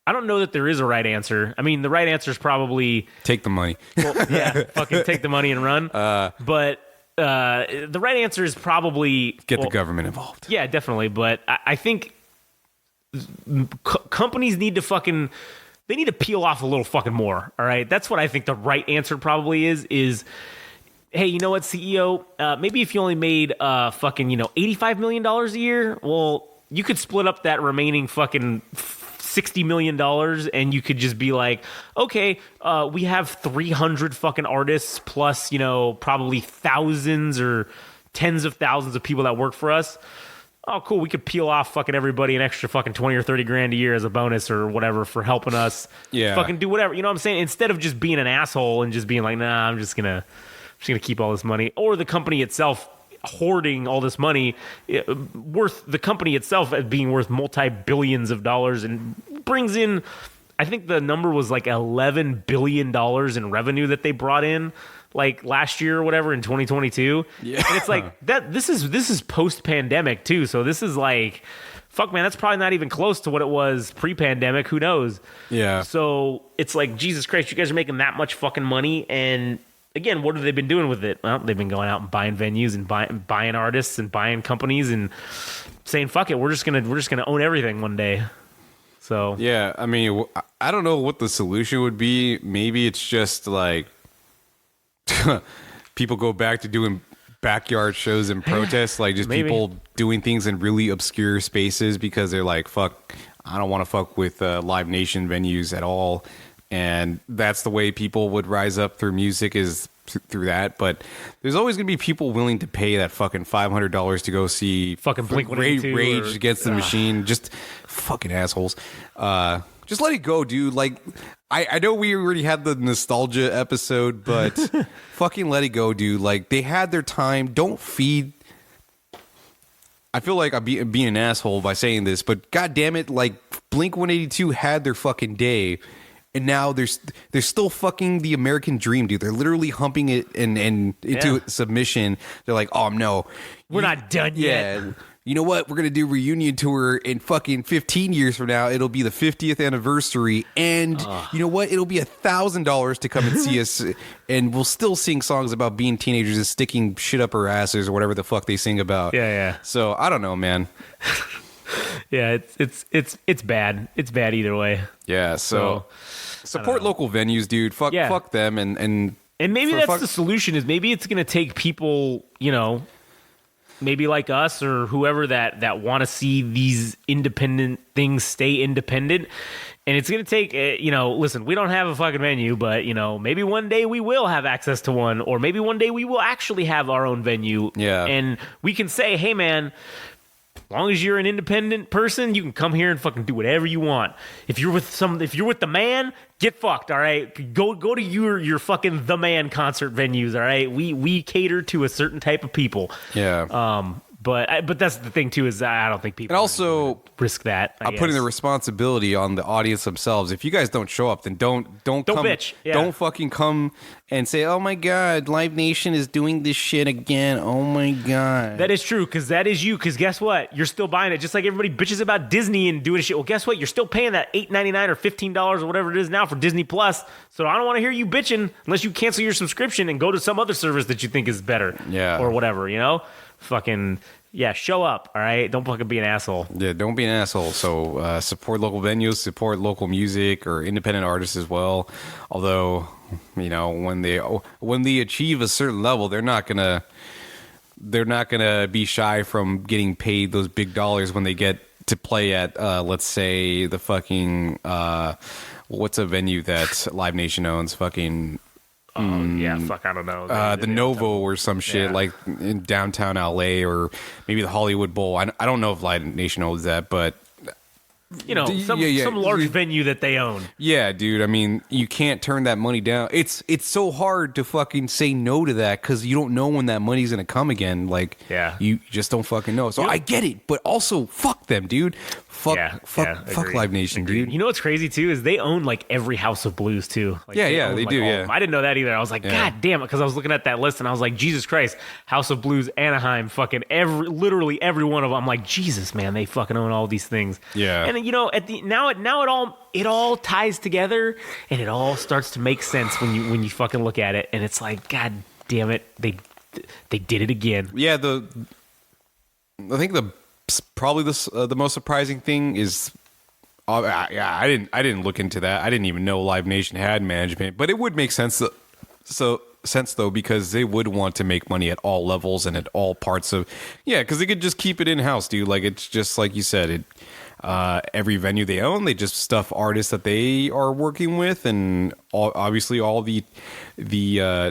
I don't know that there is a right answer. I mean, the right answer is probably take the money. Fucking take the money and run. But the right answer is probably get the government involved. Yeah, definitely. But I think companies need to they need to peel off a little fucking more. All right, that's what I think the right answer probably is. Hey, you know what, CEO? Maybe if you only made fucking $85 million a year, well, you could split up that remaining fucking $60 million, and you could just be like, okay, we have 300 fucking artists plus probably thousands or tens of thousands of people that work for us. Oh, cool. We could peel off fucking everybody an extra fucking 20 or 30 grand a year as a bonus or whatever for helping us. Yeah. Fucking do whatever. You know what I'm saying? Instead of just being an asshole and just being like, nah, I'm just gonna keep all this money. Or the company itself hoarding all this money, worth the company itself as being worth multi-billions of dollars and brings in, I think the number was like $11 billion in revenue that they brought in like last year or whatever in 2022. Yeah. And it's like that. This is post-pandemic too. So this is like, fuck, man, that's probably not even close to what it was pre-pandemic. Who knows? Yeah. So it's like, Jesus Christ, you guys are making that much fucking money. And again, what have they been doing with it? Well, they've been going out and buying venues and buying artists and buying companies and saying, fuck it, we're just gonna own everything one day. So Yeah, I mean, I don't know what the solution would be. Maybe it's just like people go back to doing backyard shows and protests, like just Maybe. people doing things in really obscure spaces because they're like, fuck, I don't want to fuck with Live Nation venues at all. And that's the way people would rise up through music, is through that. But there's always going to be people willing to pay that fucking $500 to go see Fucking Blink-182 Rage or- Against the Machine. Just fucking assholes. Just let it go, dude. Like, I know we already had the nostalgia episode, but fucking let it go, dude. Like, they had their time. Don't feed. I feel like I'm being an asshole by saying this, but god damn it, like Blink-182 had their fucking day. And now they're still fucking the American dream, dude. They're literally humping it and into submission. They're like, oh no, we're not done yet. Yeah, you know what? We're gonna do a reunion tour in fucking 15 years from now. It'll be the 50th anniversary, and you know what? It'll be $1,000 to come and see us, and we'll still sing songs about being teenagers and sticking shit up our asses or whatever the fuck they sing about. Yeah. So I don't know, man. Yeah, it's bad. It's bad either way. Yeah. So support local venues, dude. Fuck them, and maybe that's the solution. Is maybe it's going to take people, you know, maybe like us or whoever that want to see these independent things stay independent. And it's going to take, you know, listen, we don't have a fucking venue, but, you know, maybe one day we will have access to one, or maybe one day we will actually have our own venue. Yeah. And we can say, hey, man, as long as you're an independent person, you can come here and fucking do whatever you want. If you're with the man, get fucked, all right? Go to your fucking the man concert venues, all right? We cater to a certain type of people. Yeah. But that's the thing too, is I don't think people And also risk that. I'm putting the responsibility on the audience themselves. If you guys don't show up, then don't come, bitch. Yeah. Don't fucking come and say, "Oh my god, Live Nation is doing this shit again." Oh my god. That is true, because that is you. Because guess what? You're still buying it, just like everybody bitches about Disney and doing shit. Well, guess what? You're still paying that $8.99 or $15 or whatever it is now for Disney Plus. So I don't want to hear you bitching unless you cancel your subscription and go to some other service that you think is better. Yeah. Or whatever, you know? Fucking, yeah, show up, all right? Don't fucking be an asshole. Yeah, don't be an asshole. So support local venues, support local music or independent artists as well. Although, you know, when they achieve a certain level, they're not gonna be shy from getting paid those big dollars when they get to play at let's say the fucking what's a venue that Live Nation owns? Fucking Yeah, fuck, I don't know. the Novo or some shit, Yeah. like in downtown LA, or maybe the Hollywood Bowl. I don't know if Live Nation owns that, but You know, some large venue that they own. yeah, dude. I mean, you can't turn that money down. It's so hard to fucking say no to that because you don't know when that money's gonna come again. Like, Yeah. you just don't fucking know. So I get it, but also fuck them, dude. Fuck agreed. Live Nation, dude. You know what's crazy too is they own like every House of Blues too. Like, Yeah, own, they like, do, all of yeah. them. I didn't know that either. I was like, God damn it, because I was looking at that list and I was like, Jesus Christ, House of Blues, Anaheim, fucking literally every one of them. I'm like, Jesus, man, they fucking own all these things. Yeah. And then, you know, now it all ties together and it all starts to make sense when you fucking look at it, and it's like, God damn it, they did it again. Yeah, I think probably the most surprising thing is, I didn't look into that. I didn't even know Live Nation had management, but it would make sense. Though, because they would want to make money at all levels and at all parts of, because they could just keep it in house, dude. Like, it's just like you said, every venue they own. They just stuff artists that they are working with, and obviously all the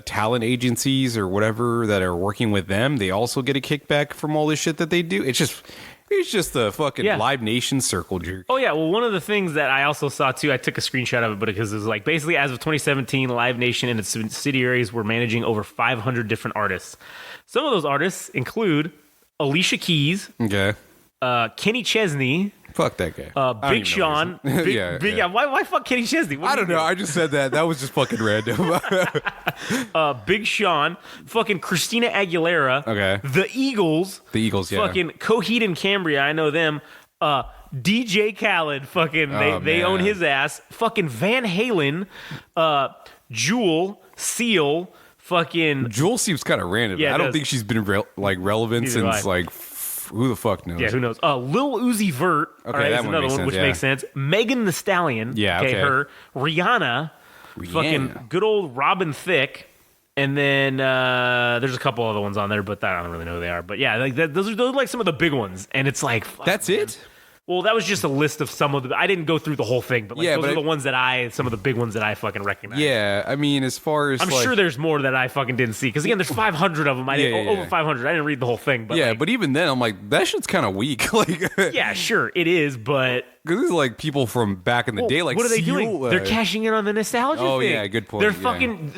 talent agencies or whatever that are working with them, they also get a kickback from all this shit that they do. It's just a fucking Live Nation circle jerk. Oh, yeah. Well, one of the things that I also saw, too, I took a screenshot of it, but because it was like basically as of 2017, Live Nation and its subsidiaries were managing over 500 different artists. Some of those artists include Alicia Keys, Kenny Chesney, fuck that guy, Big Sean, Why fuck Kenny Chesney? I don't know. I just said that. That was just fucking random. Big Sean, fucking Christina Aguilera, the Eagles, fucking Coheed and Cambria. I know them. DJ Khaled, fucking they own his ass. Fucking Van Halen, Jewel, Seal. Fucking Jewel seems kind of random. I don't think she's been relevant since like who the fuck knows? Yeah, who knows? Lil Uzi Vert. Okay, that another one which makes sense. Megan Thee Stallion. Yeah, okay. Her. Rihanna. Fucking good old Robin Thicke. And then there's a couple other ones on there, but I don't really know who they are. But yeah, like those are like some of the big ones, and it's like that's it. Well, that was just a list of some of the. I didn't go through the whole thing, but those are the ones that some of the big ones that I fucking recognize. Yeah, I mean, as far as I'm sure there's more that I fucking didn't see because again, there's 500 of them. Over 500. I didn't read the whole thing, but but even then, I'm like, that shit's kind of weak. Like, yeah, sure, it is, but. Because this is like people from back in the day. Like, what are they doing? They're cashing in on the nostalgia thing. Oh, yeah, good point.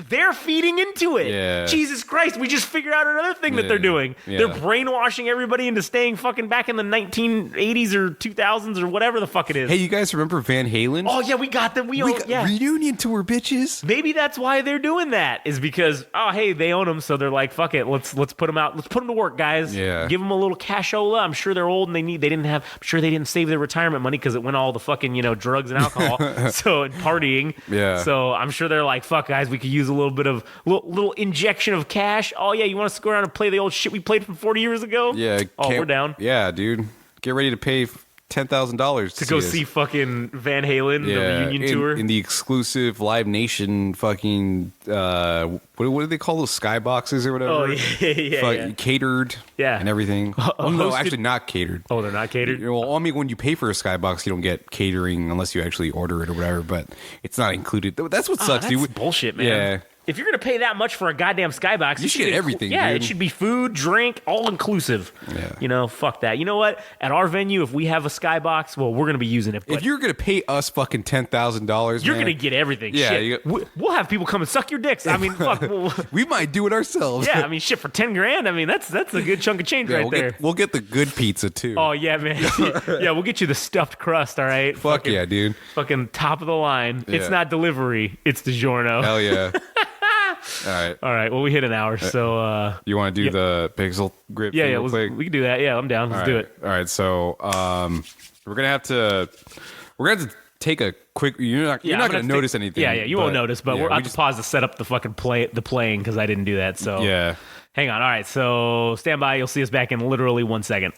They're feeding into it. Yeah. Jesus Christ, we just figured out another thing that they're doing. Yeah. They're brainwashing everybody into staying fucking back in the 1980s or 2000s or whatever the fuck it is. Hey, you guys remember Van Halen? Oh, yeah, we got them. We got reunion tour, bitches. Maybe that's why they're doing that, is because, hey, they own them, so they're like, fuck it, let's put them out. Let's put them to work, guys. Yeah. Give them a little cashola. I'm sure they're old and I'm sure they didn't save their retirement money because it went all the fucking drugs and alcohol, and partying. Yeah. So I'm sure they're like, fuck, guys, we could use a little bit of little injection of cash. Oh yeah, you want us to go around and play the old shit we played from 40 years ago? Yeah. We're down. Yeah, dude. Get ready to pay $10,000 to go see fucking Van Halen, the reunion tour. In the exclusive Live Nation fucking, what do they call those skyboxes or whatever? Oh, yeah. Catered and everything. No, actually not catered. Oh, they're not catered? Well, I mean, when you pay for a skybox, you don't get catering unless you actually order it or whatever, but it's not included. That's what sucks, dude. That's bullshit, man. Yeah. If you're going to pay that much for a goddamn skybox, you should get everything, Yeah, dude. It should be food, drink, all inclusive. Yeah. Fuck that. You know what? At our venue, if we have a skybox, well, we're going to be using it. But if you're going to pay us fucking $10,000, you're going to get everything. Yeah. Shit. We'll have people come and suck your dicks. I mean, fuck. We might do it ourselves. Yeah, I mean, shit, for $10,000, I mean, that's a good chunk of change right there. We'll get the good pizza, too. Oh, yeah, man. Yeah, we'll get you the stuffed crust, all right? Fuck yeah, dude. Fucking top of the line. Yeah. It's not delivery. It's DiGiorno. Hell yeah. All right. Well, we hit an hour, so you want to do the pixel grip? Yeah, real quick? we can do that. Yeah, I'm down. Let's do it. All right. So, we're gonna have to take a quick. You're not gonna notice anything. Yeah, you won't notice. But we're to pause to set up the fucking playing because I didn't do that. So yeah. Hang on. All right. So stand by. You'll see us back in literally 1 second.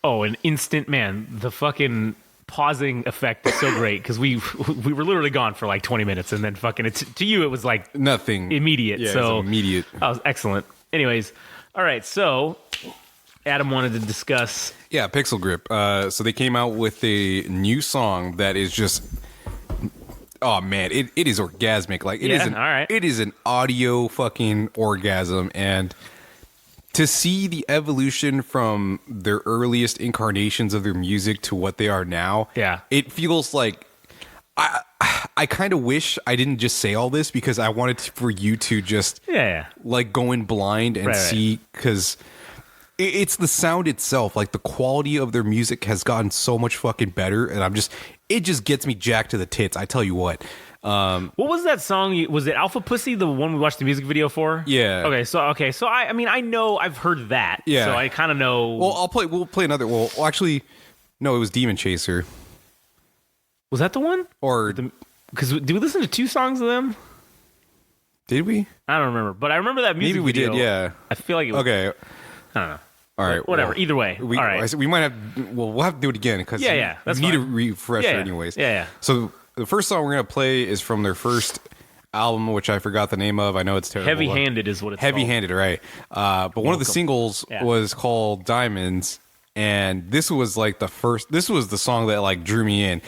Oh, an instant, man. The fucking pausing effect is so great because we were literally gone for like 20 minutes and then fucking to you it was like nothing immediate. Yeah, so it was immediate. That was excellent. Anyways, all right. So Adam wanted to discuss. Yeah, Pixelgrip. So they came out with a new song that is just. Oh man, it is orgasmic. Like it is an audio fucking orgasm, and to see the evolution from their earliest incarnations of their music to what they are now, it feels like I kind of wish I didn't just say all this because I wanted for you to just like go in blind and see because it's the sound itself, like the quality of their music has gotten so much fucking better, and it just gets me jacked to the tits. I tell you what. What was that song? Was it Alpha Pussy, the one we watched the music video for? Yeah. Okay. So I mean, I know I've heard that. Yeah. So I kind of know. Well, we'll play another. Well, actually, no, it was Demon Chaser. Was that the one? Or because did we listen to 2 songs of them? Did we? I don't remember, but I remember that music. Maybe we video. did. Yeah. I feel like it was, okay. I don't know. All right, whatever. Either way, all right. We might have. Well, we'll have to do it again because that's we need fine. a refresher, anyways. Yeah. So the first song we're gonna play is from their first album, which I forgot the name of. I know it's terrible. Heavy-handed is what it's Heavy-handed, right? But one of the singles was called Diamonds, and this was like this was the song that like drew me in.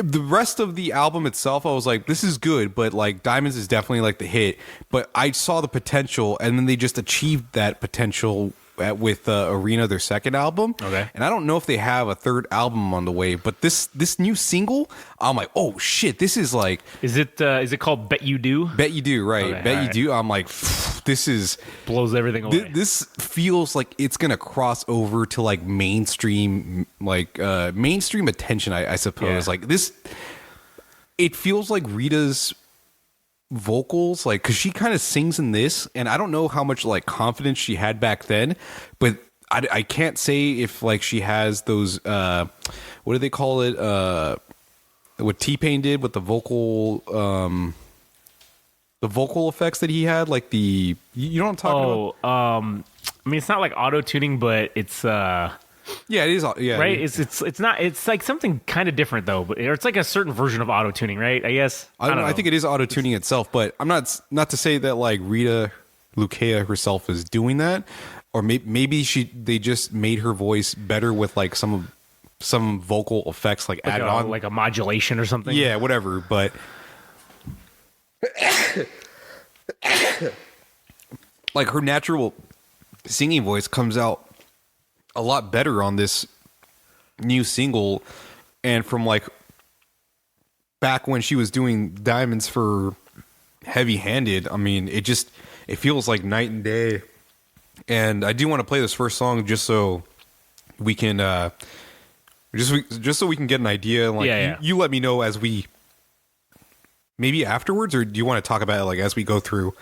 The rest of the album itself, I was like, this is good, but like Diamonds is definitely like the hit. But I saw the potential, and then they just achieved that potential with Arena, their second album. Okay. And I don't know if they have a third album on the way, but this new single, I'm like, oh shit, this is like. Is it called Bet You Do? Bet You Do, right? Okay, Bet You right. Do. I'm like, this is Blows everything away. this feels like it's gonna cross over to like mainstream attention, I suppose. Yeah. Like this, it feels like Rita's vocals, like, because she kind of sings in this, and I don't know how much like confidence she had back then, but I can't say if like she has those what do they call it, what T-Pain did with the vocal effects that he had, like you know what I'm talking about? I mean, it's not like auto tuning, but it's Yeah, it is. Yeah, right. It's not. It's like something kind of different though, but or it's like a certain version of auto tuning, right? I guess. I don't know. I think it is auto tuning itself, but I'm not to say that like Rita Lukea herself is doing that, or maybe they just made her voice better with like some vocal effects like added on, like a modulation or something. Yeah, whatever. But like her natural singing voice comes out a lot better on this new single, and from like back when she was doing Diamonds for Heavy Handed, I mean, it feels like night and day. And I do want to play this first song just so we can just so we can get an idea. Like, yeah. You let me know as we maybe afterwards, or do you want to talk about it like as we go through?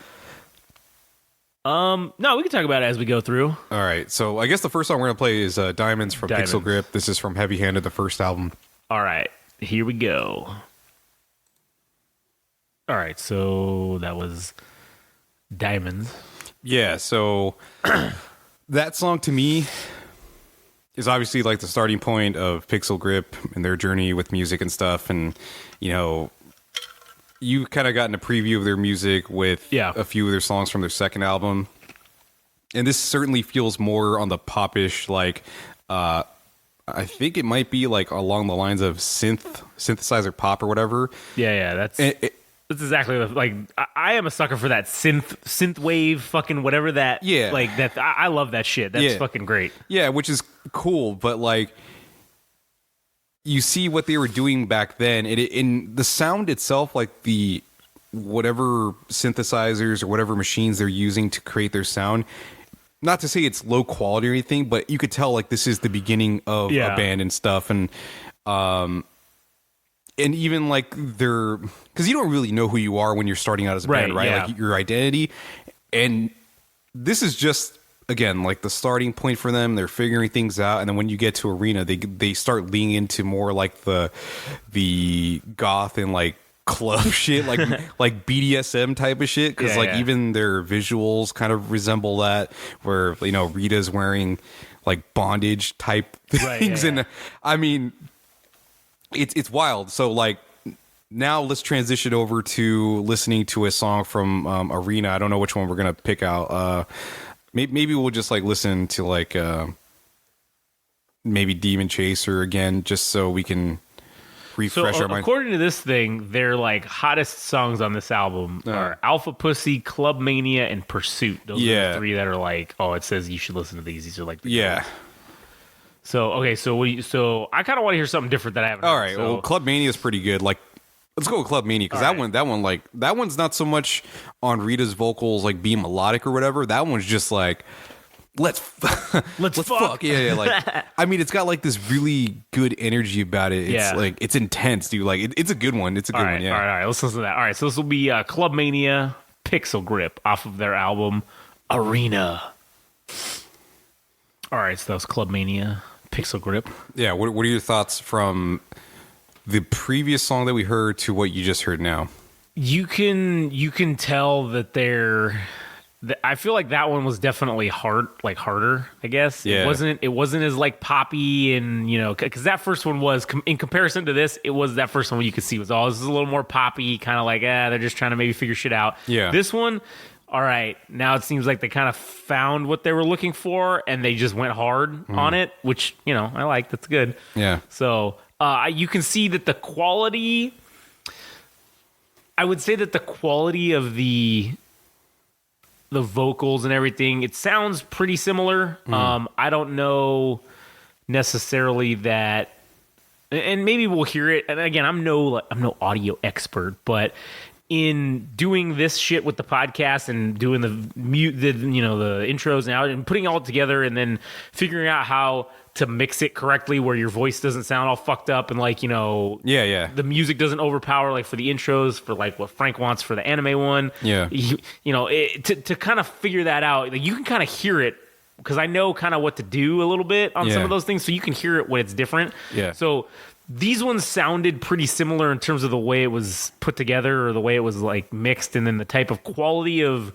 No, we can talk about it as we go through. All right, so I guess the first song we're gonna play is Diamonds from Diamonds. Pixelgrip. This is from Heavy Handed, the first album. All right, here we go. All right, so that was Diamonds. Yeah, so that song to me is obviously like the starting point of Pixelgrip and their journey with music and stuff. And, you know, you kind of gotten a preview of their music with a few of their songs from their second album. And this certainly feels more on the popish, like, I think it might be like along the lines of synthesizer pop or whatever. Yeah, that's exactly like I am a sucker for that synth wave fucking whatever that. Yeah, like that. I love that shit. That's fucking great. Yeah, which is cool, but like you see what they were doing back then, and in the sound itself, like the whatever synthesizers or whatever machines they're using to create their sound. Not to say it's low quality or anything, but you could tell like this is the beginning of a band and stuff, and even like they're, because you don't really know who you are when you're starting out as a band, right? Yeah. Like your identity, and this is just again like the starting point for them. They're figuring things out, and then when you get to Arena, they start leaning into more like the goth and like club shit, like BDSM type of shit, because even their visuals kind of resemble that, where you know Rita's wearing like bondage type things, and I mean it's wild. So like now let's transition over to listening to a song from Arena. I don't know which one we're gonna pick out. Maybe we'll just like listen to like maybe Demon Chaser again, just so we can refresh our mind. According to this thing, their like hottest songs on this album are Alpha Pussy, Club Mania, and Pursuit. Those are the three that are like, oh, it says you should listen to these. These are like the So okay, so I kind of want to hear something different that I haven't. All heard, right, so. well, Club Mania is pretty good. Like, let's go with Club Mania, because that one's not so much on Rita's vocals like being melodic or whatever. That one's just like let's fuck. Yeah, like I mean, it's got like this really good energy about it. It's like it's intense, dude. Like it's a good one. It's a good one. Yeah. All right. Let's listen to that. All right. So this will be Club Mania, Pixelgrip off of their album Arena. All right. So that was Club Mania, Pixelgrip. Yeah. What are your thoughts from the previous song that we heard to what you just heard now? You can tell that I feel like that one was definitely harder, I guess. Yeah. It wasn't as like poppy, and you know, because that first one was in comparison to this, it was that first one you could see was this is a little more poppy, kind of like they're just trying to maybe figure shit out. Yeah. This one, all right, now it seems like they kind of found what they were looking for and they just went hard on it, which, you know, I like. That's good. Yeah. So you can see that the quality, I would say that the quality of the vocals and everything, it sounds pretty similar. I don't know necessarily that, and maybe we'll hear it. And again, I'm no audio expert, but in doing this shit with the podcast and doing the intros and out and putting it all together and then figuring out how to mix it correctly where your voice doesn't sound all fucked up and like, you know, the music doesn't overpower like for the intros for like what Frank wants for the anime one. Yeah. To kind of figure that out, like you can kind of hear it because I know kind of what to do a little bit on some of those things. So you can hear it when it's different. Yeah. So these ones sounded pretty similar in terms of the way it was put together or the way it was like mixed, and then the type of quality of,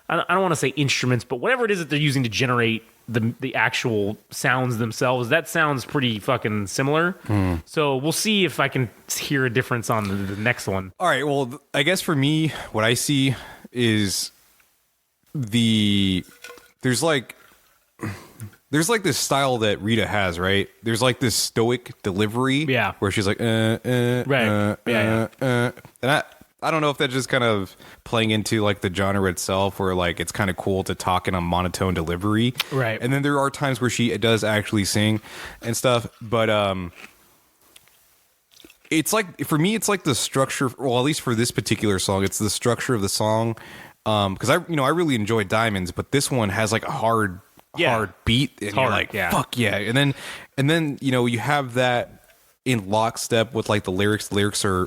I don't want to say instruments, but whatever it is that they're using to generate the actual sounds themselves, that sounds pretty fucking similar. So we'll see if I can hear a difference on the next one. All right. Well, I guess for me, what I see is there's like this style that Rita has, right? There's like this stoic delivery, where she's like, right, and I don't know if that's just kind of playing into like the genre itself, where like it's kind of cool to talk in a monotone delivery, right? And then there are times where she does actually sing and stuff, but it's like, for me, it's like the structure. Well, at least for this particular song, it's the structure of the song. Because I really enjoy Diamonds, but this one has like a hard beat, and you're like, fuck yeah. And then you have that in lockstep with like the lyrics. The lyrics are,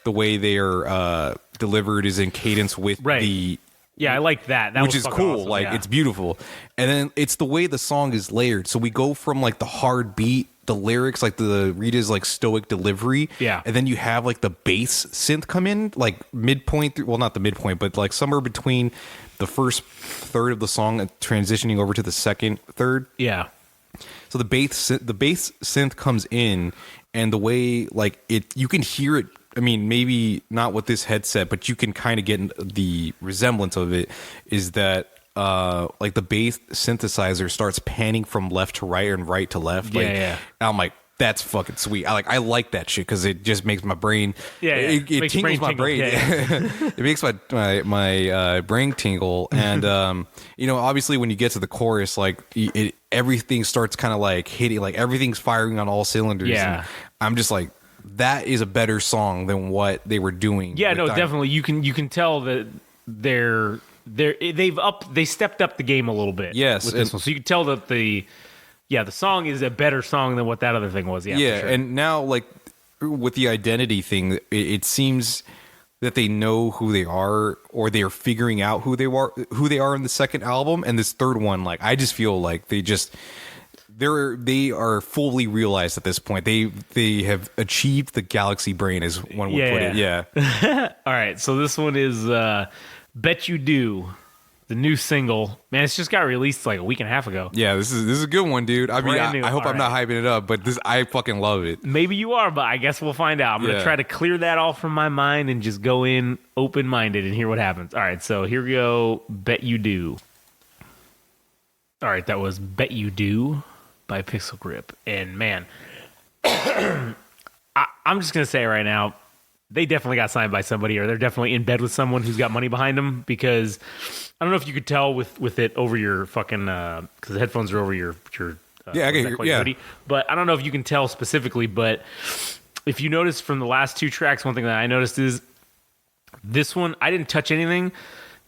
the way they are delivered is in cadence with the. Yeah, I like that. That which was is cool. Awesome, like it's beautiful. And then it's the way the song is layered. So we go from like the hard beat, the lyrics, like the Rita's like stoic delivery. Yeah. And then you have like the bass synth come in like midpoint. Well, not the midpoint, but like somewhere between the first third of the song and transitioning over to the second third. Yeah. So the bass synth comes in, and the way like you can hear it. I mean, maybe not with this headset, but you can kind of get the resemblance of it, is that like the bass synthesizer starts panning from left to right and right to left. And I'm like, that's fucking sweet. I like that shit because it just makes my brain. It tingles my brain. It makes my brain tingle. And obviously when you get to the chorus, like everything starts kind of like hitting, like everything's firing on all cylinders. Yeah. And I'm just like, that is a better song than what they were doing. Yeah, no, definitely. You can tell that they stepped up the game a little bit. Yes, with this one. So you can tell that the song is a better song than what that other thing was. Yeah, sure. And now like with the identity thing, it seems that they know who they are, or they are figuring out who they are in the second album, and this third one. Like I just feel like they are fully realized at this point. They have achieved the galaxy brain, as one would put it. Yeah. All right. So this one is "Bet You Do," the new single. Man, it's just got released like a week and a half ago. Yeah, this is a good one, dude. I mean, I hope I'm not hyping it up, but I fucking love it. Maybe you are, but I guess we'll find out. I'm gonna try to clear that all from my mind and just go in open-minded and hear what happens. All right. So here we go. "Bet You Do." All right, that was "Bet You Do" by Pixelgrip. And man, I'm just gonna say right now, they definitely got signed by somebody, or they're definitely in bed with someone who's got money behind them, because I don't know if you could tell with it over your fucking because the headphones are over your I can hear. Yeah, hoodie, but I don't know if you can tell specifically, but if you notice from the last two tracks, one thing that I noticed is this one, I didn't touch anything.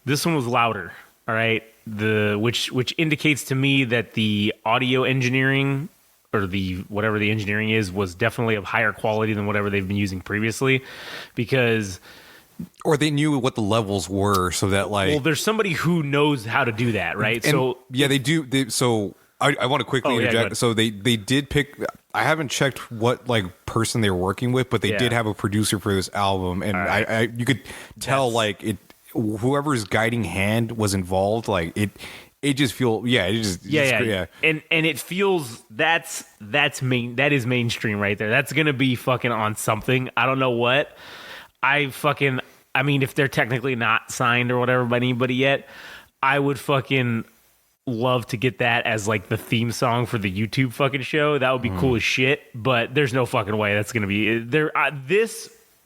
This one was louder. All right. Which indicates to me that the audio engineering, or the whatever the engineering is, was definitely of higher quality than whatever they've been using previously, because or they knew what the levels were, so that like, well, there's somebody who knows how to do that, right? And, so yeah, they do. So I want to quickly interject. So they did pick. I haven't checked what like person they were working with, but they did have a producer for this album, and I you could tell like it. Whoever's guiding hand was involved, like it just feel and it feels that is mainstream right there. That's gonna be fucking on something. I don't know what. I mean, if they're technically not signed or whatever by anybody yet, I would fucking love to get that as like the theme song for the YouTube fucking show. That would be cool as shit, but there's no fucking way that's going to be there.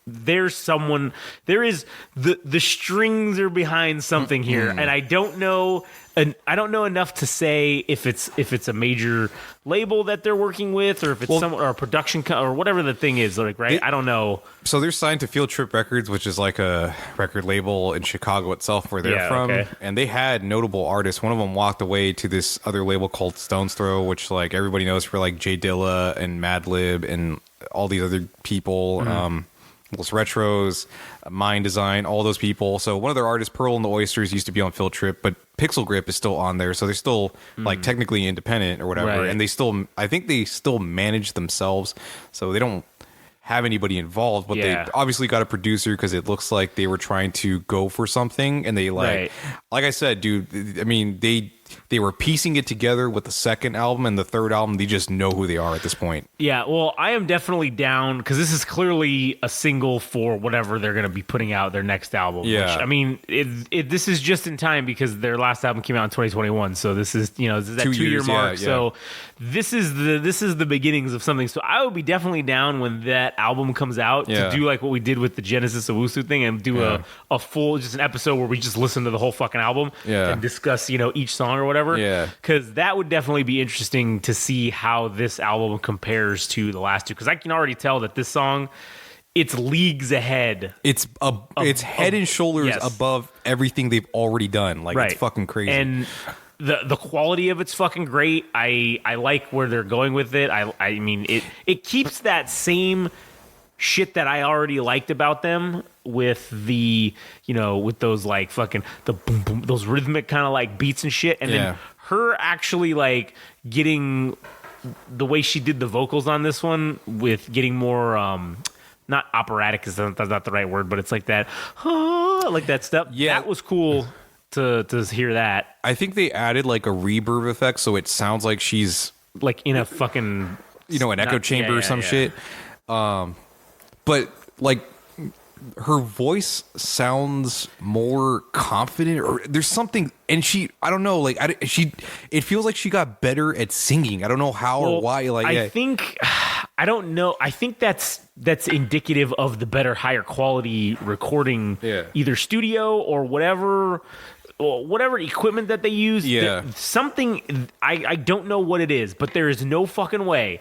There's someone, there is the strings are behind something here, and I don't know enough to say if it's a major label that they're working with, or if it's or a production or whatever the thing is, like, right? I don't know. So they're signed to Field Trip Records, which is like a record label in Chicago itself, where they're from. Okay. And they had notable artists. One of them walked away to this other label called Stone's Throw, which like everybody knows for like Jay Dilla and Madlib and all these other people. Los Retros, Mind Design, all those people. So one of their artists, Pearl and the Oysters, used to be on Field Trip, but Pixelgrip is still on there. So they're still like technically independent or whatever. Right. And I think they still manage themselves. So they don't have anybody involved, but they obviously got a producer because it looks like they were trying to go for something. And they like I said, dude, I mean, they were piecing it together with the second album, and the third album, they just know who they are at this point. Yeah, well, I am definitely down because this is clearly a single for whatever they're going to be putting out their next album. Yeah. Which, I mean, this is just in time because their last album came out in 2021. So this is, this is that 2-year mark. Yeah. So this is the beginnings of something. So I would be definitely down when that album comes out to do like what we did with the Genesis Owusu thing and do a full, just an episode where we just listen to the whole fucking album and discuss, each song or whatever. Yeah. Because that would definitely be interesting to see how this album compares to the last two. Because I can already tell that this song, it's leagues ahead. It's head and shoulders above everything they've already done. Like, it's fucking crazy. And the quality of it's fucking great. I like where they're going with it. I mean, it keeps that same shit that I already liked about them with the, with those like fucking the boom boom, those rhythmic kind of like beats and shit. And then her actually like getting the way she did the vocals on this one with getting more, not operatic, because that's not the right word, but it's like that, like that stuff. Yeah. That was cool to hear that. I think they added like a reverb effect, so it sounds like she's like in a fucking, an echo chamber or some shit. But like her voice sounds more confident, or there's something, and I don't know, like it feels like she got better at singing. I don't know how or why. Like I don't know. I think that's indicative of the better, higher quality recording, either studio or whatever equipment that they use. Yeah, something I don't know what it is, but there is no fucking way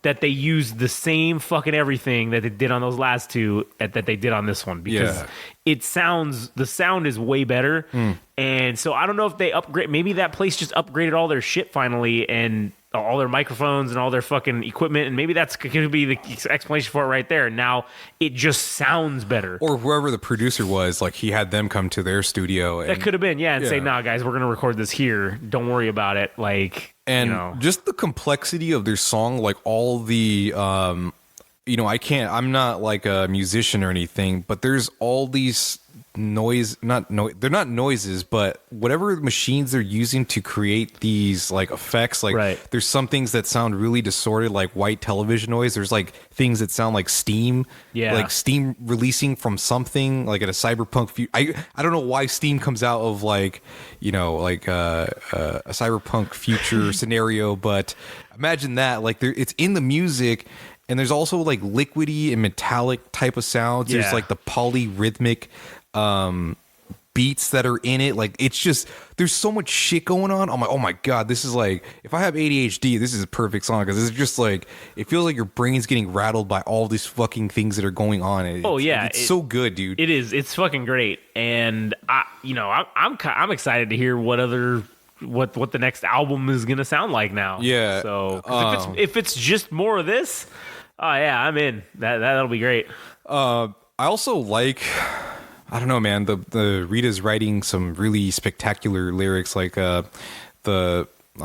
that they use the same fucking everything that they did on those last two that they did on this one, because the sound is way better. And so I don't know if they upgrade, maybe that place just upgraded all their shit finally and all their microphones and all their fucking equipment, and maybe that's could be the explanation for it right there. Now it just sounds better. Or whoever the producer was, like he had them come to their studio. And, that could have been, and say, nah, guys, we're gonna record this here. Don't worry about it. Like, and just the complexity of their song, like all the, I'm not like a musician or anything, but there's all these they're not noises, but whatever machines they're using to create these like effects, like there's some things that sound really distorted, like white television noise. There's like things that sound like steam, like steam releasing from something, like at a cyberpunk I don't know why steam comes out of like a cyberpunk future scenario, but imagine that, like it's in the music. And there's also like liquidy and metallic type of sounds. There's like the polyrhythmic beats that are in it. Like, it's just, there's so much shit going on. I'm like, oh my God, this is like, if I have ADHD, this is a perfect song, because it's just like, it feels like your brain's getting rattled by all these fucking things that are going on. It's so good, dude. It is. It's fucking great. And I'm excited to hear what the next album is gonna sound like now. Yeah. So if it's just more of this, I'm in. That'll be great. I also like, I don't know, man. The Rita's writing some really spectacular lyrics. Like I'm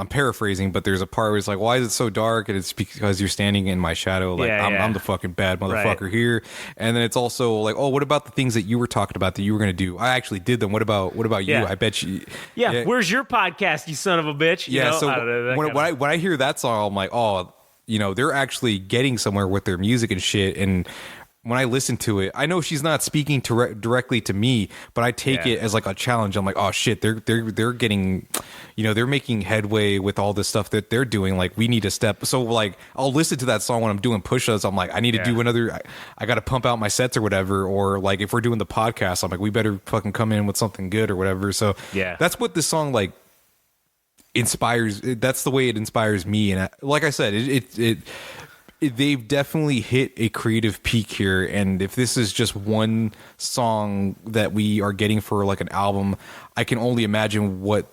paraphrasing, but there's a part where it's like, "Why is it so dark?" And it's because you're standing in my shadow. Like I'm the fucking bad motherfucker here. And then it's also like, "Oh, what about the things that you were talking about that you were gonna do? I actually did them. What about you? I bet you. Yeah. Where's your podcast, you son of a bitch? So when I hear that song, I'm like, oh, they're actually getting somewhere with their music and shit. And when I listen to it, I know she's not speaking directly to me, but I take it as like a challenge. I'm like, oh shit, they're getting, they're making headway with all this stuff that they're doing. Like, we need to step. So like, I'll listen to that song when I'm doing push-ups. I'm like, I need to do another. I got to pump out my sets or whatever. Or like, if we're doing the podcast, I'm like, we better fucking come in with something good or whatever. So that's what this song like inspires. That's the way it inspires me. And like I said, they've definitely hit a creative peak here, and if this is just one song that we are getting for like an album, I can only imagine what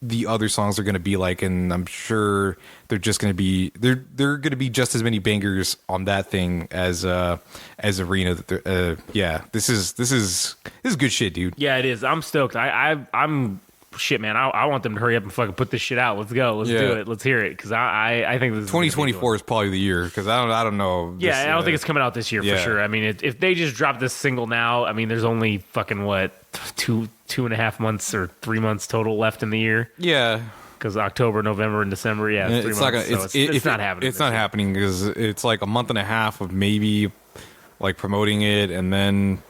the other songs are going to be like, and I'm sure they're just going to be they're going to be just as many bangers on that thing as Arena. This is good shit, dude. Yeah, it is. I'm stoked. I'm shit, man. I want them to hurry up and fucking put this shit out. Let's go. Let's do it. Let's hear it, because I think this is 2024 is probably the year, because I don't know. Yeah, I don't think it's coming out this year for sure. I mean, if they just drop this single now, I mean, there's only fucking what 2.5 months or 3 months total left in the year. Yeah. Because October, November, and December, it's 3 months. It's not happening. It's not happening because it's like a month and a half of maybe like promoting it and then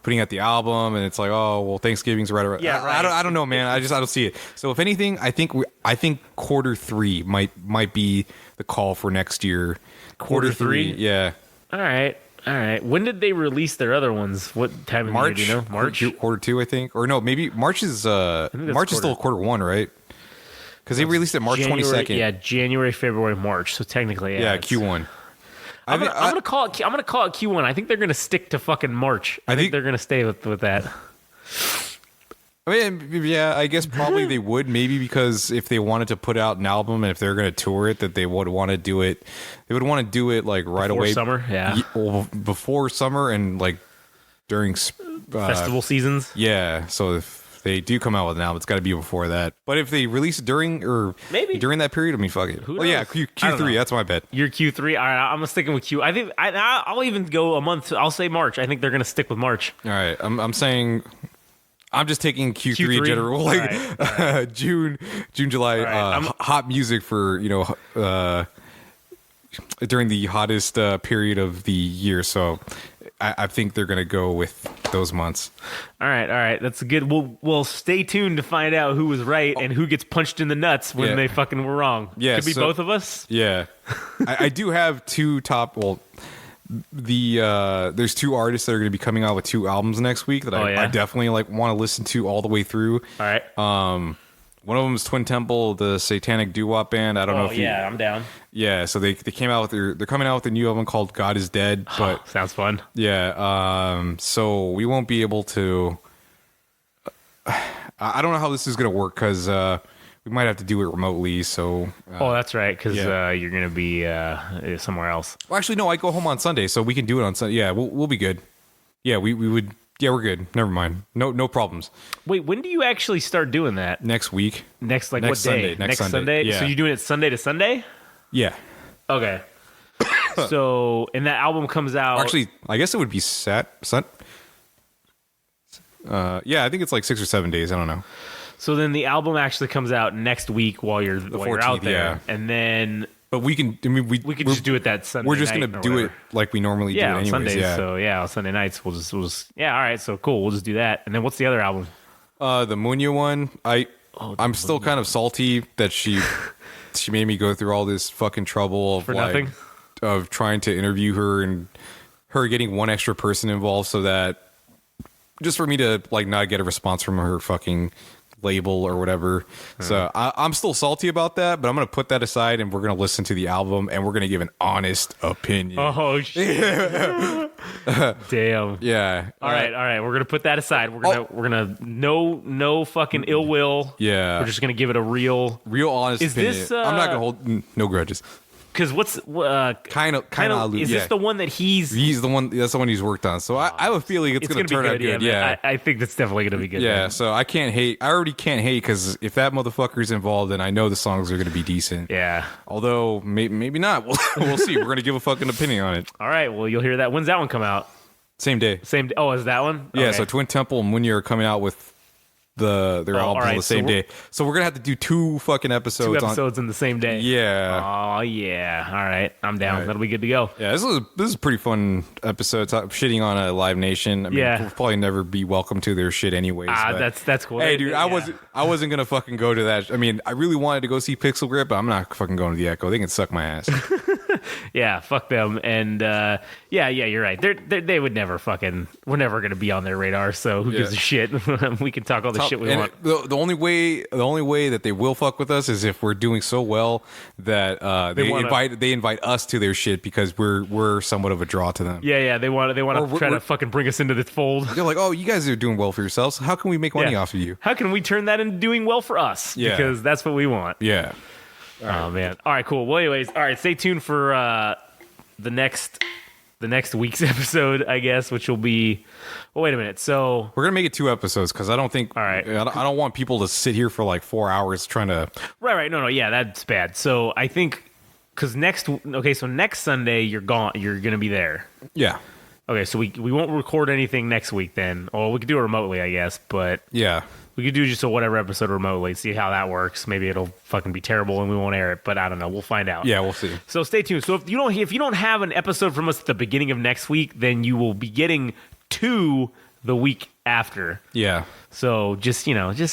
putting out the album, and it's like, oh well, Thanksgiving's right around. Yeah, right. I don't know, man. I don't see it. So if anything, I think Q3 might be the call for next year. Q3, yeah. All right. When did they release their other ones? What time of March? year do you know? March. Q2, I think, or no, maybe March is March is still Q1, right? Because they released it March 22nd. Yeah, January, February, March. So technically, yeah, Q1. I'm gonna call it Q1. I think they're gonna stick to fucking March. I think they're gonna stay with that. I mean, yeah, I guess probably they would, maybe because if they wanted to put out an album and if they're gonna tour it, that they would want to do it. They would want to do it like right before away, summer, before summer and like during festival seasons. Yeah, so if they do come out with an album, it's got to be before that. But if they release it during that period, I mean, fuck it. Who knows? Yeah, Q3. That's my bet. You're Q3. All right, I'm sticking with Q. I think I'll even go a month. I'll say March. I think they're gonna stick with March. All right, I'm saying. I'm just taking Q3 in general, like all right. June, July, hot music for during the hottest period of the year. So I think they're gonna go with those months. All right, that's good. We'll stay tuned to find out who was right and who gets punched in the nuts when they fucking were wrong. Yeah, could be both of us. Yeah, I do have two top. Well, there's two artists that are going to be coming out with two albums next week that I definitely like want to listen to all the way through. All right. One of them is Twin Temple, the satanic doo-wop band. I don't know if I'm down. Yeah, so they came out with they're coming out with a new album called God Is Dead. But sounds fun. Yeah. So we won't be able to. I don't know how this is going to work because we might have to do it remotely. So. That's right, because you're going to be somewhere else. Well, actually, no. I go home on Sunday, so we can do it on Sunday. Yeah, we'll be good. Yeah, we would. Yeah, we're good. Never mind. No problems. Wait, when do you actually start doing that? Next week. Next what Sunday, day? Next Sunday. Yeah. So you're doing it Sunday to Sunday? Yeah. Okay. So, and that album comes out. Actually, I guess it would be yeah, I think it's like 6 or 7 days. I don't know. So then the album actually comes out next week while you're 14th, out there, and then. But we can. I mean, we could just do it that Sunday. We're just gonna do it like we normally do it anyways. Sundays. Yeah. So on Sunday nights we'll just all right. So cool. We'll just do that. And then what's the other album? The Munya one. I'm still kind of salty that she made me go through all this fucking trouble of for nothing, of trying to interview her and her getting one extra person involved so that just for me to like not get a response from her fucking label or whatever. So I'm still salty about that, but I'm gonna put that aside and we're gonna listen to the album and we're gonna give an honest opinion. Oh shit. Damn. Yeah. All right. We're gonna put that aside. We're gonna no fucking ill will. Yeah. We're just gonna give it a real honest opinion. This I'm not gonna hold no grudges. Because what's kind of is this the one that he's the one that's the one he's worked on? So I have a feeling it's gonna turn out good. Yeah, I think that's definitely gonna be good. Yeah, so I can't hate. I already can't hate because if that motherfucker's involved, then I know the songs are gonna be decent. Yeah. Although maybe not. We'll see. We're gonna give a fucking opinion on it. All right. Well, you'll hear that. When's that one come out? Same day. Oh, is that one? Yeah. Okay. So Twin Temple and Munya are coming out with their albums on alright, the same day. So we're gonna have to do 2 fucking episodes. 2 episodes in the same day. Yeah. Oh yeah. All right, I'm down. Right. That'll be good to go. Yeah, this is a pretty fun episode. Shitting on a Live Nation. I mean, Yeah. we'll probably never be welcome to their shit anyways. But That's cool. hey, dude, Yeah. I wasn't gonna fucking go to that. I mean, I really wanted to go see Pixelgrip, but I'm not fucking going to the Echo. They can suck my ass. Yeah, fuck them. And yeah, you're right. They would never fucking. We're never gonna be on their radar. So who gives a shit? We can talk all the shit we And want. the only way that they will fuck with us is if we're doing so well that they invite us to their shit because we're somewhat of a draw to them. Yeah. They want Or to try to fucking bring us into the fold. They're like, oh, you guys are doing well for yourselves. How can we make money off of you? How can we turn that into doing well for us? Yeah. Because that's what we want. Yeah. Oh man. All right, cool. Well, anyways, all right. Stay tuned for the next week's episode, I guess, which will be. Oh, wait a minute. So We're gonna make it 2 episodes because I don't think. All right. I don't want people to sit here for like 4 hours trying to. right. No. Yeah, that's bad. So I think because next Sunday you're gone. You're gonna be there. Yeah. Okay, so we won't record anything next week then. Or we could do it remotely, I guess, but Yeah. we could do just a whatever episode remotely, see how that works. Maybe it'll fucking be terrible and we won't air it, but I don't know. We'll find out. Yeah, we'll see. So stay tuned. So if you don't have an episode from us at the beginning of next week, then you will be getting 2 the week after. Yeah. So just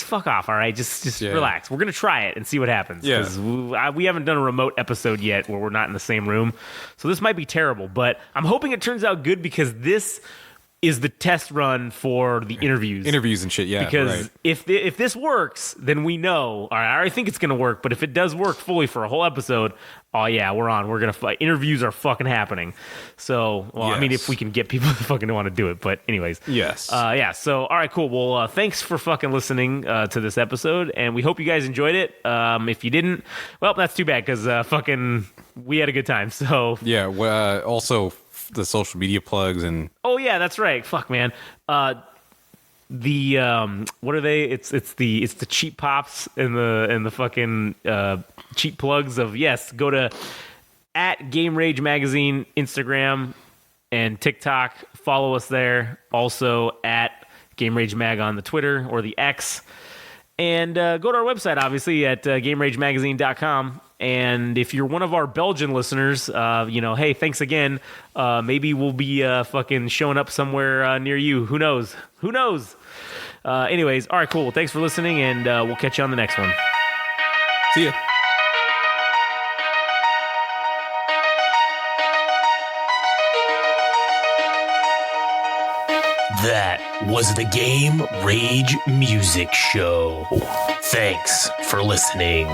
fuck off, all right? Just relax. We're gonna try it and see what happens. Yeah. Because we haven't done a remote episode yet where we're not in the same room, so this might be terrible. But I'm hoping it turns out good because this is the test run for the interviews. Interviews and shit, yeah. Because right. if this works, then we know. All right, I already think it's gonna work. But if it does work fully for a whole episode, oh yeah, we're on. We're gonna interviews are fucking happening. So, I mean, if we can get people to fucking want to do it. But anyways, Yes. yeah. So, all right, cool. Well, thanks for fucking listening to this episode, and we hope you guys enjoyed it. If you didn't, well, that's too bad because fucking we had a good time. So Yeah. Also, the social media plugs and. oh yeah, that's right. Fuck man. The what are they? It's the cheap pops and the fucking cheap plugs of yes. Go to @Game Rage Magazine Instagram and TikTok. Follow us there. Also @Game Rage Mag on the Twitter or the X. And go to our website, obviously, at GameRageMagazine.com. And if you're one of our Belgian listeners, hey, thanks again. Maybe we'll be fucking showing up somewhere near you. Who knows? Anyways, all right, cool. Well, thanks for listening, and we'll catch you on the next one. See ya. That was the Game Rage Music Show. Thanks for listening.